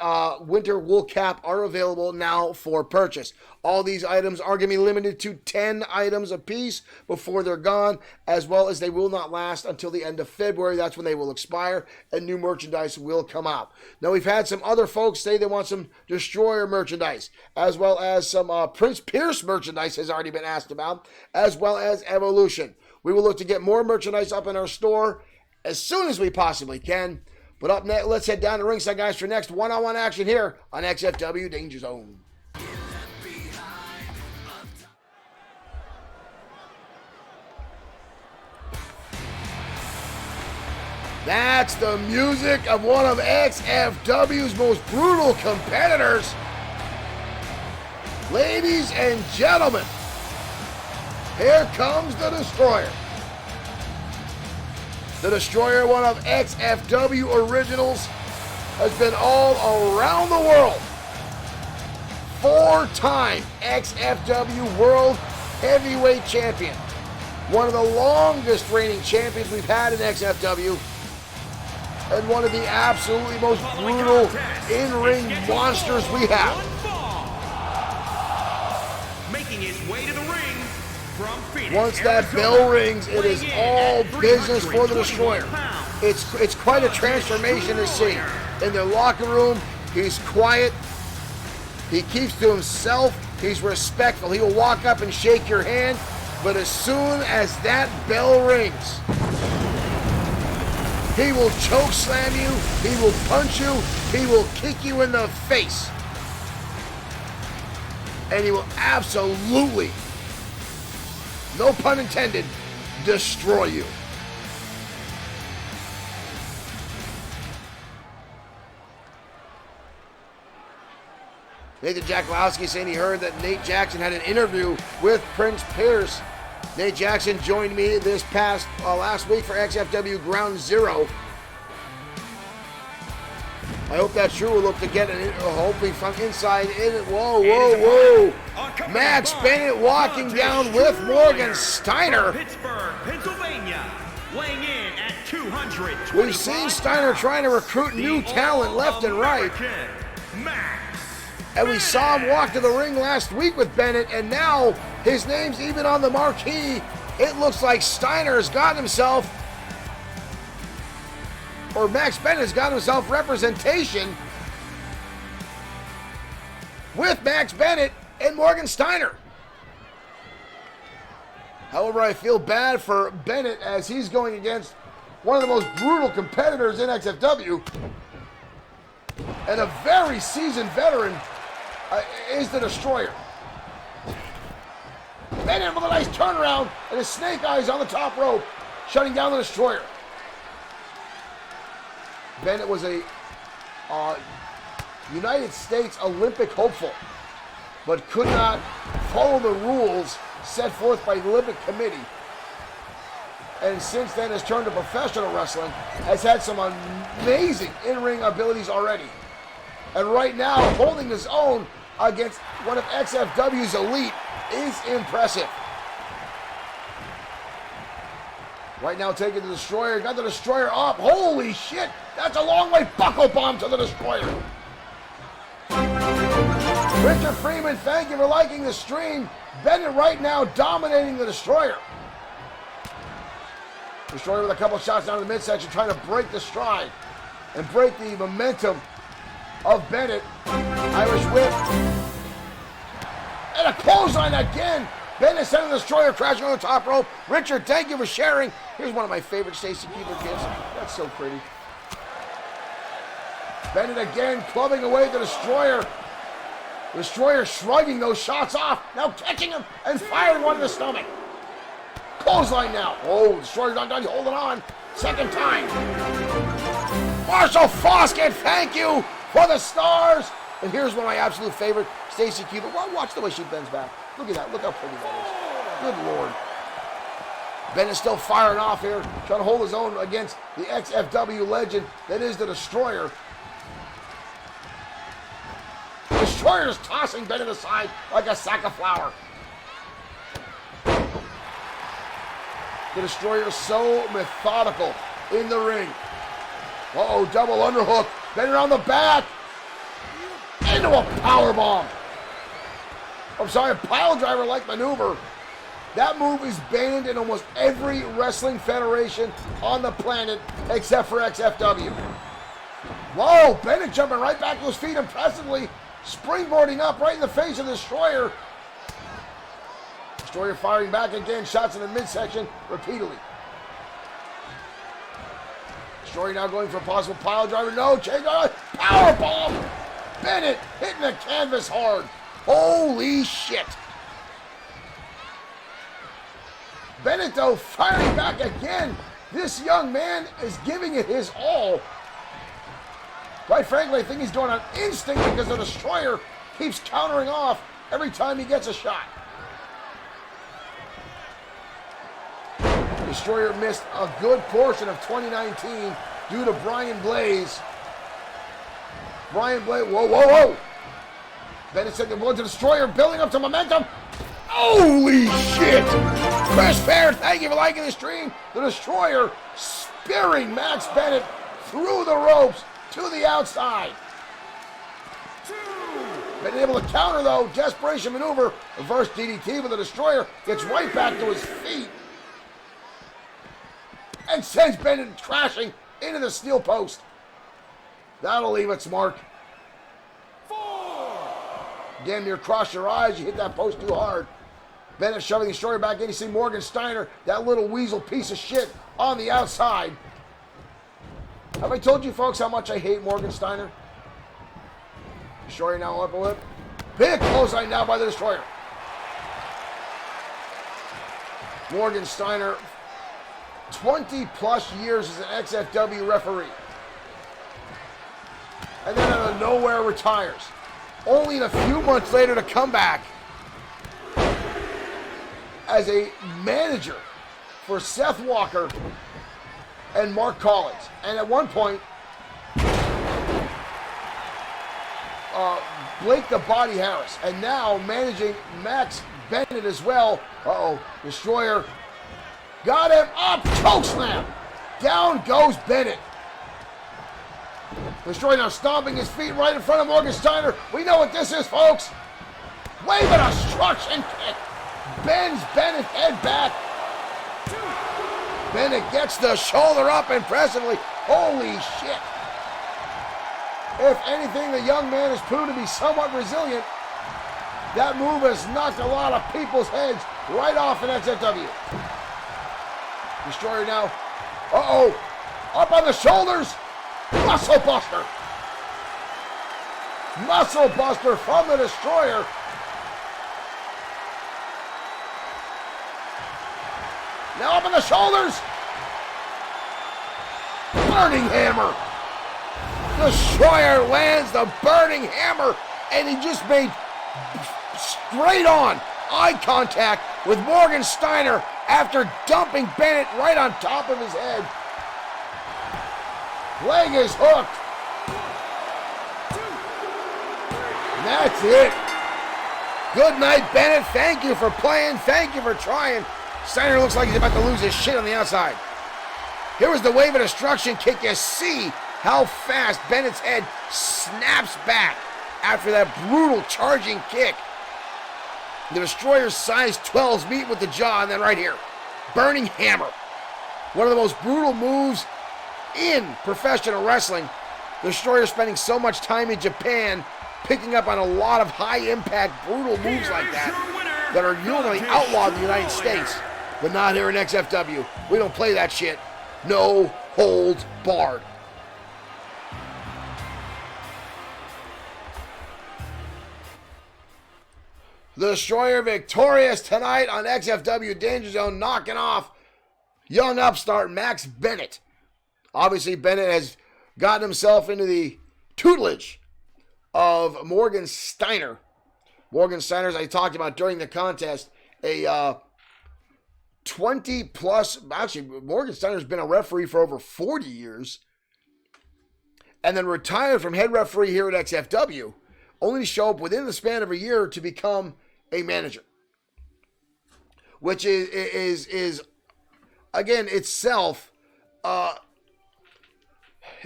winter wool cap are available now for purchase. All these items are going to be limited to 10 items a piece before they're gone, as well as they will not last until the end of February. That's when they will expire and new merchandise will come out. Now, we've had some other folks say they want some Destroyer merchandise, as well as some Prince Pierce merchandise has already been asked about, as well as Evolution. We will look to get more merchandise up in our store as soon as we possibly can. But up next, let's head down to ringside, guys, for next one-on-one action here on XFW Danger Zone. That's the music of one of XFW's most brutal competitors. Ladies and gentlemen, here comes the Destroyer. The Destroyer, one of XFW originals, has been all around the world. 4-time XFW World Heavyweight Champion. One of the longest reigning champions we've had in XFW. And one of the absolutely most brutal in-ring monsters we have. Making his way to the ring. Once that bell rings, it is all business for the Destroyer. It's quite a transformation to see. In the locker room, he's quiet. He keeps to himself. He's respectful. He will walk up and shake your hand, but as soon as that bell rings, he will choke slam you, he will punch you, he will kick you in the face. And he will absolutely, no pun intended, destroy you. Nathan Jackowski saying he heard that Nate Jackson had an interview with Prince Pierce. Nate Jackson joined me this past last week for XFW Ground Zero. I hope that's true. We'll look to get it, hopefully from inside in it. Whoa, whoa, whoa. Max Bennett walking down with Morgan Steiner. Pittsburgh, Pennsylvania, weighing in at 200. We've seen Steiner trying to recruit new talent left and right. Max. And we saw him walk to the ring last week with Bennett, and now his name's even on the marquee. It looks like Steiner has gotten himself, or Max Bennett has gotten himself representation with Max Bennett and Morgan Steiner. However, I feel bad for Bennett as he's going against one of the most brutal competitors in XFW, and a very seasoned veteran is the Destroyer. Bennett with a nice turnaround and his snake eyes on the top rope, shutting down the Destroyer. Bennett was a United States Olympic hopeful, but could not follow the rules set forth by the Olympic Committee. And since then has turned to professional wrestling, has had some amazing in-ring abilities already. And right now, holding his own against one of XFW's elite is impressive. Right now, taking the Destroyer, got the Destroyer up. Holy shit, that's a long way buckle bomb to the Destroyer. Richard Freeman, thank you for liking the stream. Bennett right now dominating the Destroyer. Destroyer with a couple shots down in the midsection, trying to break the stride and break the momentum of Bennett. Irish whip. And a clothesline again. Bennett sending the Destroyer crashing on the top rope. Richard, thank you for sharing. Here's one of my favorite Stacy Keibler gifts. That's so pretty. Bennett again clubbing away the Destroyer. Destroyer shrugging those shots off. Now catching him and firing one in the stomach. Clothesline now. Oh, Destroyer's not done. He's holding on. Second time. Marshall Foskett, thank you for the stars. And here's one of my absolute favorite, Stacy Keibler. Well, watch the way she bends back. Look at that. Look how pretty that is. Good Lord. Bennett's still firing off here, trying to hold his own against the XFW legend that is the Destroyer. Destroyer is tossing Bennett aside like a sack of flour. The Destroyer is so methodical in the ring. Uh-oh, double underhook. Bennett on the back. Into a powerbomb. I'm sorry, a pile driver like maneuver. That move is banned in almost every wrestling federation on the planet except for XFW. Whoa, Bennett jumping right back to his feet impressively. Springboarding up right in the face of the Destroyer. Destroyer firing back again, shots in the midsection repeatedly. Destroyer now going for a possible pile driver. No, change on power bomb. Bennett hitting the canvas hard. Holy shit. Bennett, though, firing back again. This young man is giving it his all. Quite frankly, I think he's going on instinct because the Destroyer keeps countering off every time he gets a shot. Destroyer missed a good portion of 2019 due to Brian Blaze. Brian Blaze, whoa, whoa, whoa. Bennett sent the blow to Destroyer, building up to momentum. Holy shit! Chris Fair, thank you for liking the stream. The Destroyer spearing Max Bennett through the ropes to the outside. Been able to counter though, desperation maneuver, reverse DDT, but the Destroyer gets right back to his feet and sends Bennett crashing into the steel post. That'll leave its mark. Damn near cross your eyes, you hit that post too hard. Bennett shoving the Destroyer back in. You see Morgan Steiner, that little weasel piece of shit, on the outside. Have I told you folks how much I hate Morgan Steiner? Destroyer now up a lip. Big clothesline now by the Destroyer. Morgan Steiner, 20 plus years as an XFW referee. And then out of nowhere retires. Only a few months later to come back as a manager for Seth Walker and Mark Collins. And at one point, Blake the Body Harris. And now managing Max Bennett as well. Uh-oh, Destroyer got him up, chokeslam. Down goes Bennett. Destroyer now stomping his feet right in front of Morgan Steiner. We know what this is, folks. Wave of destruction kick. Bends Bennett's head back. Bennett gets the shoulder up impressively. Holy shit. If anything, the young man has proved to be somewhat resilient. That move has knocked a lot of people's heads right off in XFW. Destroyer now. Up on the shoulders. Muscle Buster. Muscle Buster from the Destroyer. Now up on the shoulders. Burning Hammer. Destroyer lands the Burning Hammer, and he just made straight on eye contact with Morgan Steiner after dumping Bennett right on top of his head. Leg is hooked. And that's it. Good night, Bennett. Thank you for playing. Thank you for trying. Steiner looks like he's about to lose his shit on the outside. Here was the wave of destruction kick. You see how fast Bennett's head snaps back after that brutal charging kick. The Destroyer's size 12s meet with the jaw, and then right here, Burning Hammer. One of the most brutal moves in professional wrestling. The Destroyer spending so much time in Japan picking up on a lot of high-impact, brutal moves like that are usually outlawed in the United States, but not here in XFW. We don't play that shit. No holds barred. The Destroyer victorious tonight on XFW Danger Zone, knocking off young upstart Max Bennett. Obviously, Bennett has gotten himself into the tutelage of Morgan Steiner. Morgan Steiner, as I talked about during the contest, a 20 plus, actually, Morgan Steiner's been a referee for over 40 years, and then retired from head referee here at XFW, only to show up within the span of a year to become a manager, which is again itself,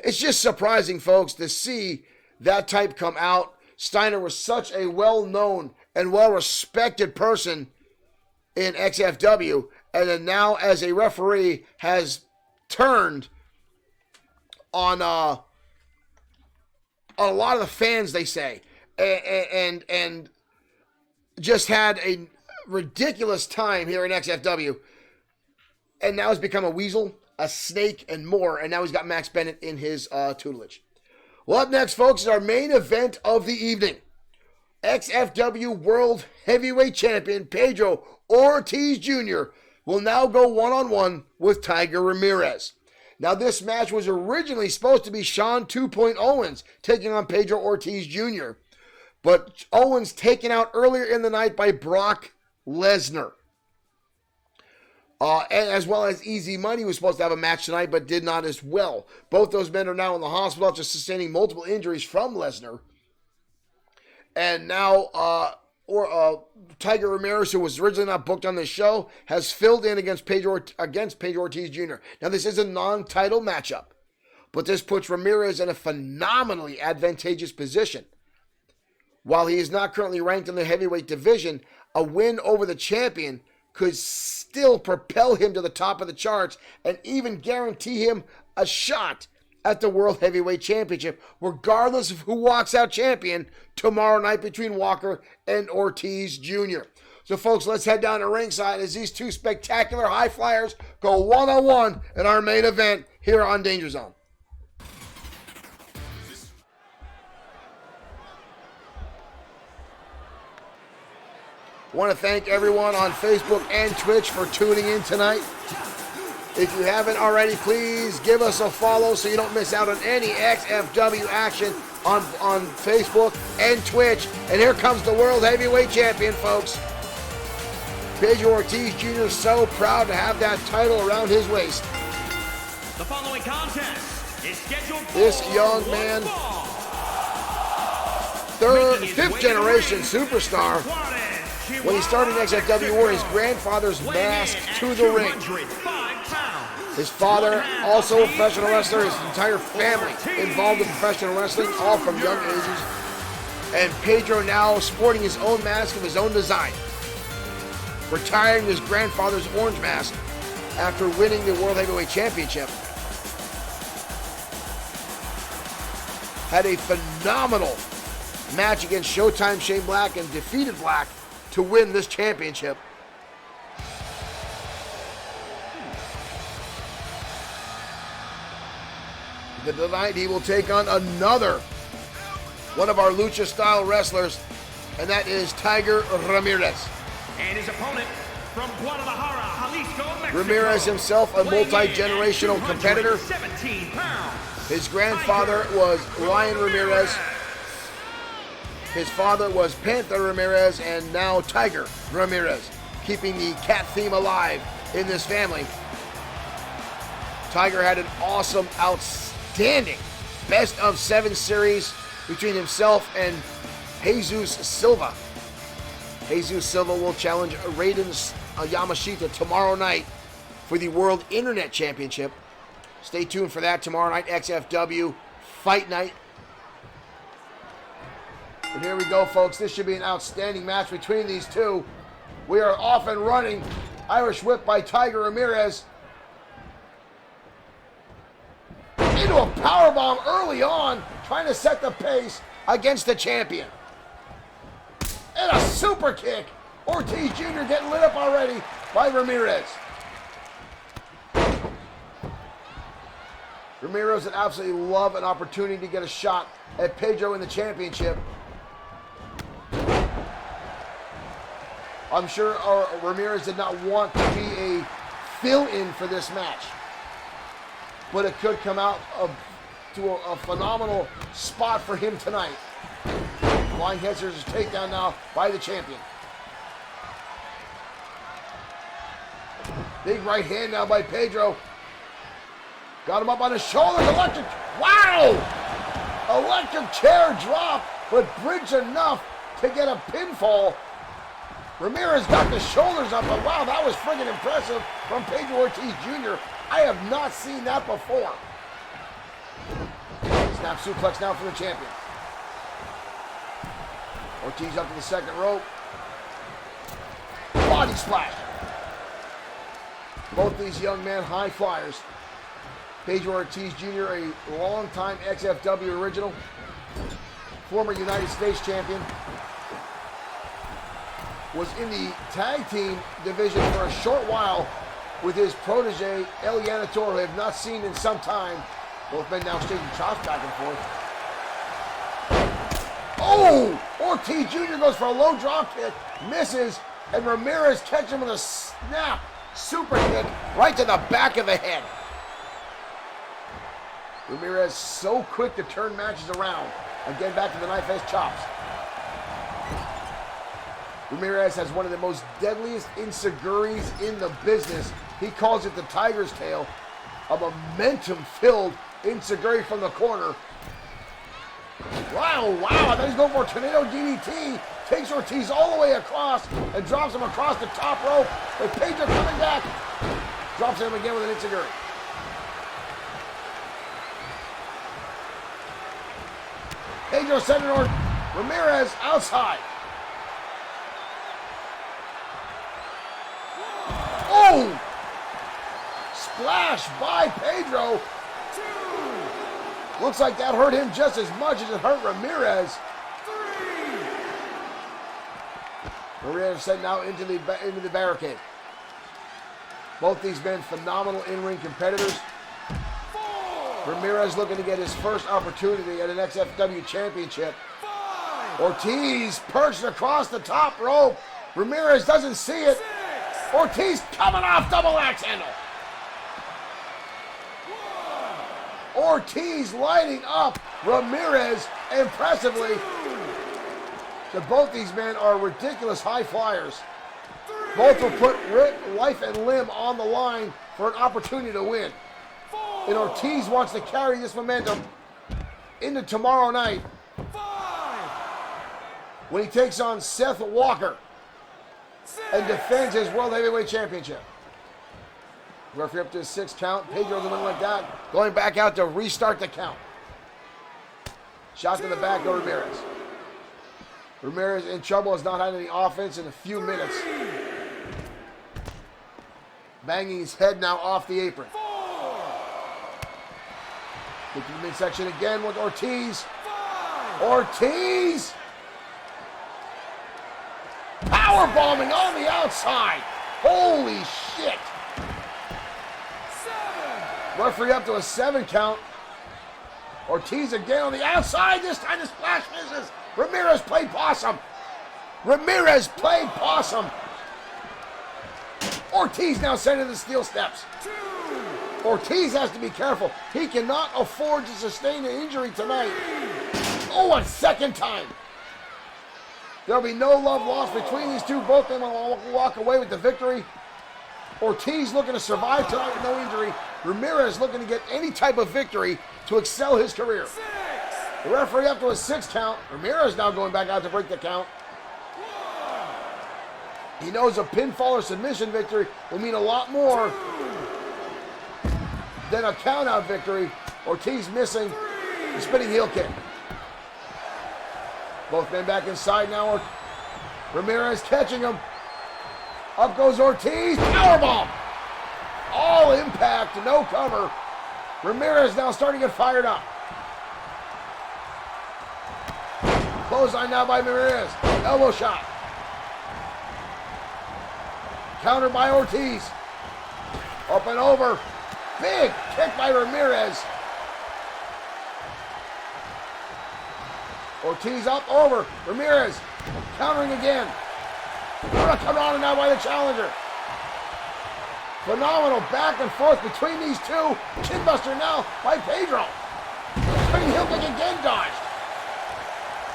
it's just surprising, folks, to see that type come out. Steiner was such a well-known and well-respected person in XFW, and then now as a referee has turned on a lot of the fans, they say, and just had a ridiculous time here in XFW, and now has become a weasel, a snake, and more, and now he's got Max Bennett in his tutelage. Well, up next, folks, is our main event of the evening. XFW World Heavyweight Champion Pedro Ortiz Jr. will now go one-on-one with Tiger Ramirez. Now, this match was originally supposed to be Sean 2.0 Owens taking on Pedro Ortiz Jr., but Owens taken out earlier in the night by Brock Lesnar. And as well as Easy Money was supposed to have a match tonight, but did not as well. Both those men are now in the hospital after sustaining multiple injuries from Lesnar. And now, Tiger Ramirez, who was originally not booked on this show, has filled in against Pedro Ortiz Jr. Now, this is a non-title matchup, but this puts Ramirez in a phenomenally advantageous position. While he is not currently ranked in the heavyweight division, a win over the champion could still propel him to the top of the charts and even guarantee him a shot at the World Heavyweight Championship, regardless of who walks out champion tomorrow night between Walker and Ortiz Jr. So, folks, let's head down to ringside as these two spectacular high flyers go one-on-one in our main event here on Danger Zone. I want to thank everyone on Facebook and Twitch for tuning in tonight. If you haven't already, please give us a follow so you don't miss out on any XFW action on Facebook and Twitch. And here comes the World Heavyweight Champion, folks. Pedro Ortiz Jr. is so proud to have that title around his waist. The following contest is scheduled for this young man, fifth generation superstar. When he started in XFW, wore his grandfather's mask to the ring. His father, also a professional wrestler, his entire family involved in professional wrestling, all from young ages. And Pedro now sporting his own mask of his own design, retiring his grandfather's orange mask after winning the World Heavyweight Championship. Had a phenomenal match against Showtime Shane Black and defeated Black to win this championship. Tonight he will take on another one of our lucha style wrestlers, and that is Tiger Ramirez. And his opponent from Guadalajara, Jalisco, Mexico. Ramirez himself a multi-generational competitor. 17 pounds. His grandfather was Ryan Ramirez. His father was Panther Ramirez, and now Tiger Ramirez, keeping the cat theme alive in this family. Tiger had an awesome, outstanding best of 7 series between himself and Jesus Silva. Jesus Silva will challenge Raiden Yamashita tomorrow night for the World Internet Championship. Stay tuned for that tomorrow night, XFW Fight Night. And here we go, folks. This should be an outstanding match between these two. We are off and running. Irish whip by Tiger Ramirez. Into a powerbomb early on, trying to set the pace against the champion. And a super kick. Ortiz Jr. getting lit up already by Ramirez. Ramirez would absolutely love an opportunity to get a shot at Pedro in the championship. I'm sure Ramirez did not want to be a fill-in for this match, but it could come out to a phenomenal spot for him tonight. Flying head scissors takedown now by the champion. Big right hand now by Pedro. Got him up on his shoulders. Electric. Wow! Electric chair drop, but bridge enough to get a pinfall. Ramirez got the shoulders up, but wow, that was friggin' impressive from Pedro Ortiz Jr. I have not seen that before. Snap suplex now for the champion. Ortiz up to the second rope. Body splash. Both these young men, high flyers. Pedro Ortiz Jr., a longtime XFW original, former United States champion, was in the tag team division for a short while with his protege, El Yanator, who I have not seen in some time. Both men now exchanging chops back and forth. Oh! Ortiz Jr. goes for a low drop kick, misses, and Ramirez catches him with a snap super kick right to the back of the head. Ramirez so quick to turn matches around. Again, back to the knife edge chops. Ramirez has one of the most deadliest enziguris in the business. He calls it the tiger's tail. A momentum-filled enziguri from the corner. Wow, I thought he's going for a tornado DDT. Takes Ortiz all the way across and drops him across the top rope. But Pedro coming back. Drops him again with an enziguri. Pedro sending Ramirez outside. Oh! Splash by Pedro. Looks like that hurt him just as much as it hurt Ramirez. Ramirez sent now into the barricade. Both these men phenomenal in-ring competitors. Ramirez looking to get his first opportunity at an XFW championship. Ortiz perched across the top rope. Ramirez doesn't see it. Ortiz coming off double axe handle. Ortiz lighting up Ramirez impressively. So both these men are ridiculous high flyers. Both will put life and limb on the line for an opportunity to win. And Ortiz wants to carry this momentum into tomorrow night when he takes on Seth Walker and defends his World Heavyweight Championship. Referee up to a 6 count. Pedro doesn't like that. Going back out to restart the count. Shot to the back to Ramirez. Ramirez in trouble, has not had any offense in a few minutes. Banging his head now off the apron. Get to the midsection again with Ortiz. Ortiz! Power bombing on the outside. Holy shit. Referee up to a 7 count. Ortiz again on the outside. This time the splash misses. Ramirez played possum. Ramirez played possum. Ortiz now sending the steel steps. Ortiz has to be careful. He cannot afford to sustain an injury tonight. Oh, a second time. There'll be no love lost between these two. Both of them will walk away with the victory. Ortiz looking to survive tonight with no injury. Ramirez looking to get any type of victory to excel his career. The referee up to a 6 count. Ramirez now going back out to break the count. He knows a pinfall or submission victory will mean a lot more than a count-out victory. Ortiz missing the spinning heel kick. Both men back inside now. Ramirez catching him. Up goes Ortiz. Powerbomb. All impact, no cover. Ramirez now starting to get fired up. Clothesline now by Ramirez. Elbow shot. Countered by Ortiz. Up and over. Big kick by Ramirez. Ortiz up, over. Ramirez countering again. Hurricanrana now by the challenger. Phenomenal back and forth between these two. Chinbuster now by Pedro. Spinning heel kick again dodged.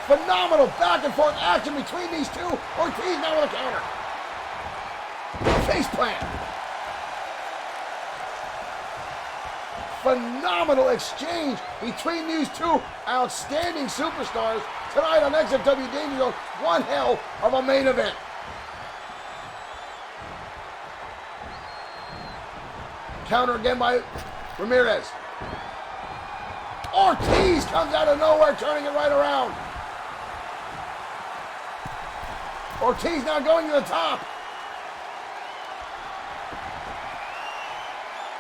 Phenomenal back and forth action between these two. Ortiz now with a counter. Face plant. Phenomenal exchange between these two outstanding superstars tonight on XFW Danger. One hell of a main event. Counter again by Ramirez. Ortiz comes out of nowhere, turning it right around. Ortiz now going to the top.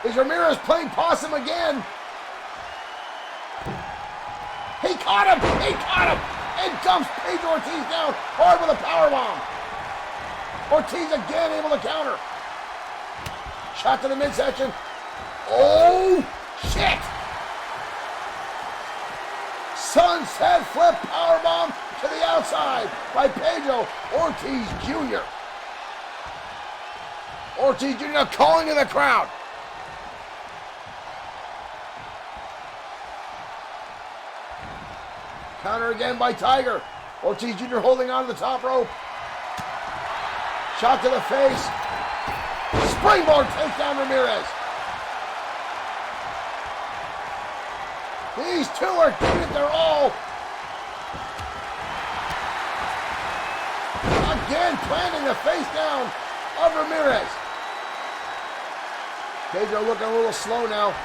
Is Ramirez playing possum again? He caught him! He caught him! And dumps Pedro Ortiz down hard with a powerbomb. Ortiz again able to counter. Shot to the midsection. Oh, shit! Sunset flip powerbomb to the outside by Pedro Ortiz Jr. Ortiz Jr. now calling to the crowd. Counter again by Tiger. Ortiz Jr. holding on to the top rope. Shot to the face. Springboard takedown Ramirez. These two are giving it their all. Again planting the face down of Ramirez. Pedro looking a little slow now.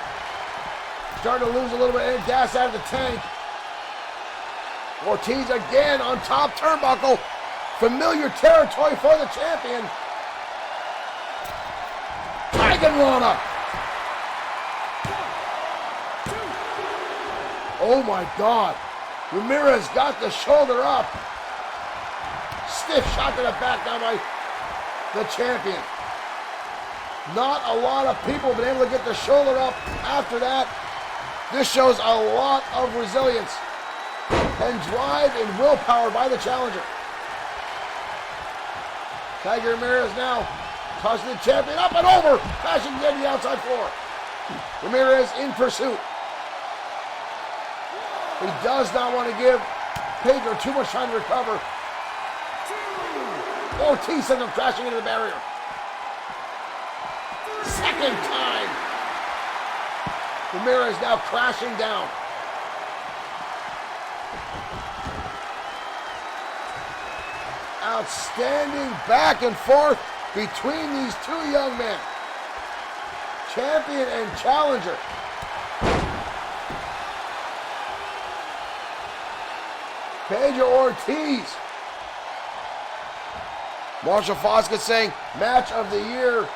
Starting to lose a little bit of gas out of the tank. Ortiz again on top turnbuckle. Familiar territory for the champion. Tiger-Rana. Oh my God. Ramirez got the shoulder up. Stiff shot to the back now by the champion. Not a lot of people have been able to get the shoulder up after that. This shows a lot of resilience and drive and willpower by the challenger. Tiger Ramirez now tossing the champion up and over, crashing again to the outside floor. Ramirez in pursuit. He does not want to give Pedro too much time to recover. Ortiz sends him crashing into the barrier. Second time. Ramirez now crashing down. Outstanding back and forth between these two young men. champion and challenger. Pedro Ortiz. Marshall Foskett saying match of the year.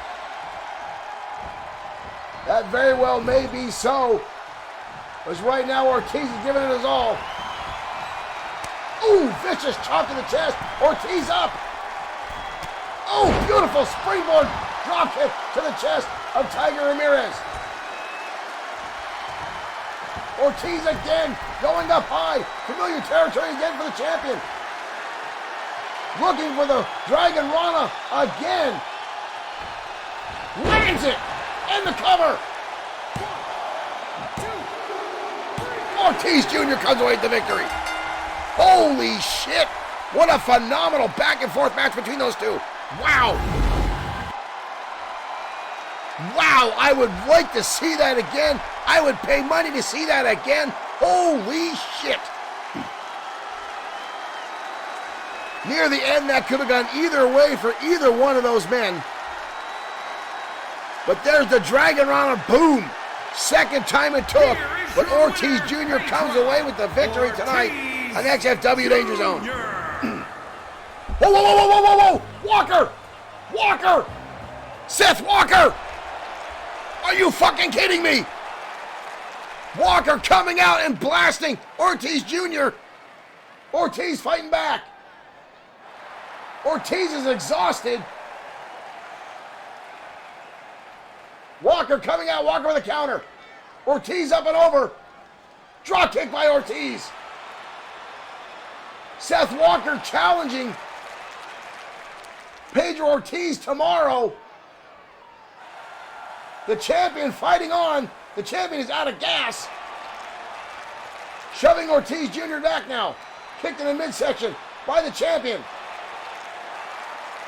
That very well may be so. Because right now Ortiz is giving it his all. Ooh, vicious chop to the chest. Ortiz up. Oh, beautiful springboard drop kick to the chest of Tiger Ramirez. Ortiz again, going up high. Familiar territory again for the champion. Looking for the Dragon Rana again. Lands it. And the cover. 1, 2, 3. Ortiz Jr. comes away with the victory. Holy shit. What a phenomenal back and forth match between those two. Wow. Wow, I would like to see that again. I would pay money to see that again. Holy shit. Near the end, that could have gone either way for either one of those men. But there's the Dragon Rana, boom. Second time it took, but Ortiz Jr. comes away with the victory tonight on XFW Danger Zone. Whoa, whoa, whoa, whoa, whoa, whoa, Walker! Walker! Seth Walker! Are you fucking kidding me? Walker coming out and blasting Ortiz Jr. Ortiz fighting back. Ortiz is exhausted. Walker coming out, Walker with a counter. Ortiz up and over. Drop kick by Ortiz. Seth Walker challenging Pedro Ortiz tomorrow. The champion fighting on. The champion is out of gas. Shoving Ortiz Jr. back now. Kicked in the midsection by the champion.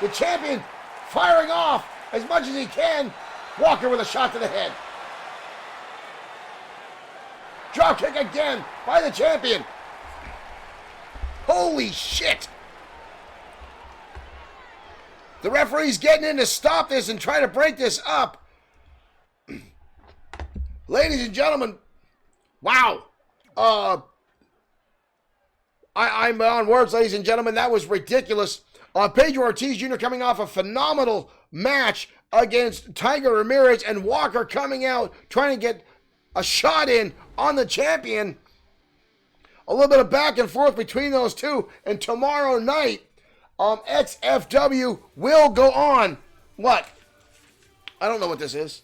The champion firing off as much as he can. Walker with a shot to the head. Drop kick again by the champion. Holy shit. The referee's getting in to stop this and try to break this up. Ladies and gentlemen, wow. I'm on words, ladies and gentlemen. That was ridiculous. Pedro Ortiz Jr. coming off a phenomenal match against Tiger Ramirez, and Walker coming out trying to get a shot in on the champion. A little bit of back and forth between those two. And tomorrow night, XFW will go on. What? I don't know what this is.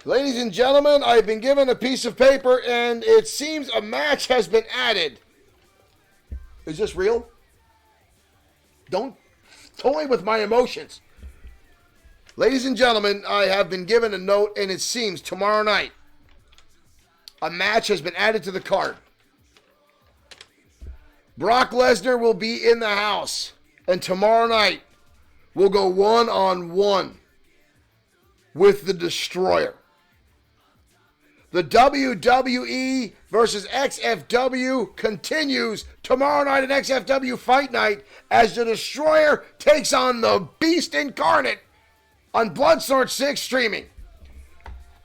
Ladies and gentlemen, I've been given a piece of paper, and it seems a match has been added. Is this real? Don't toy with my emotions. Ladies and gentlemen, I have been given a note, and it seems tomorrow night a match has been added to the card. Brock Lesnar will be in the house, and tomorrow night we'll go one-on-one with the Destroyer. The WWE versus XFW continues tomorrow night at XFW Fight Night as the Destroyer takes on the Beast Incarnate on Bloodsword6 Streaming.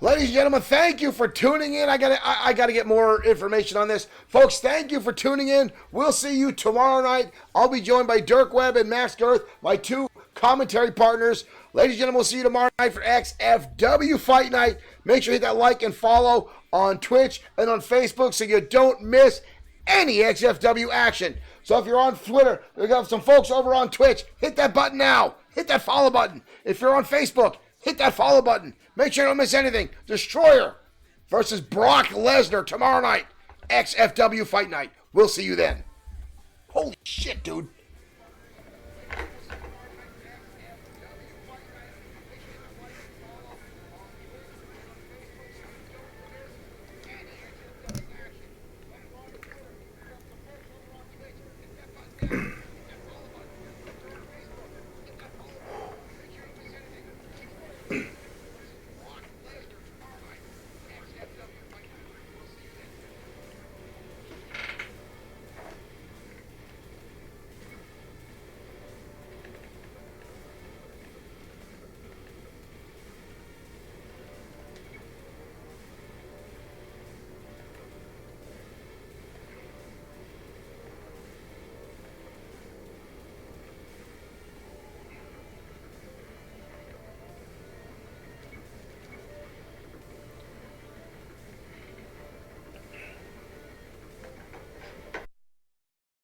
Ladies and gentlemen, thank you for tuning in. I gotta get more information on this. Folks, thank you for tuning in. We'll see you tomorrow night. I'll be joined by Dirk Webb and Max Girth, my two commentary partners. Ladies and gentlemen, we'll see you tomorrow night for XFW Fight Night. Make sure you hit that like and follow on Twitch and on Facebook so you don't miss any XFW action. So if you're on Twitter, we got some folks over on Twitch. Hit that button now. Hit that follow button. If you're on Facebook, hit that follow button. Make sure you don't miss anything. Destroyer versus Brock Lesnar tomorrow night. XFW Fight Night. We'll see you then. Holy shit, dude.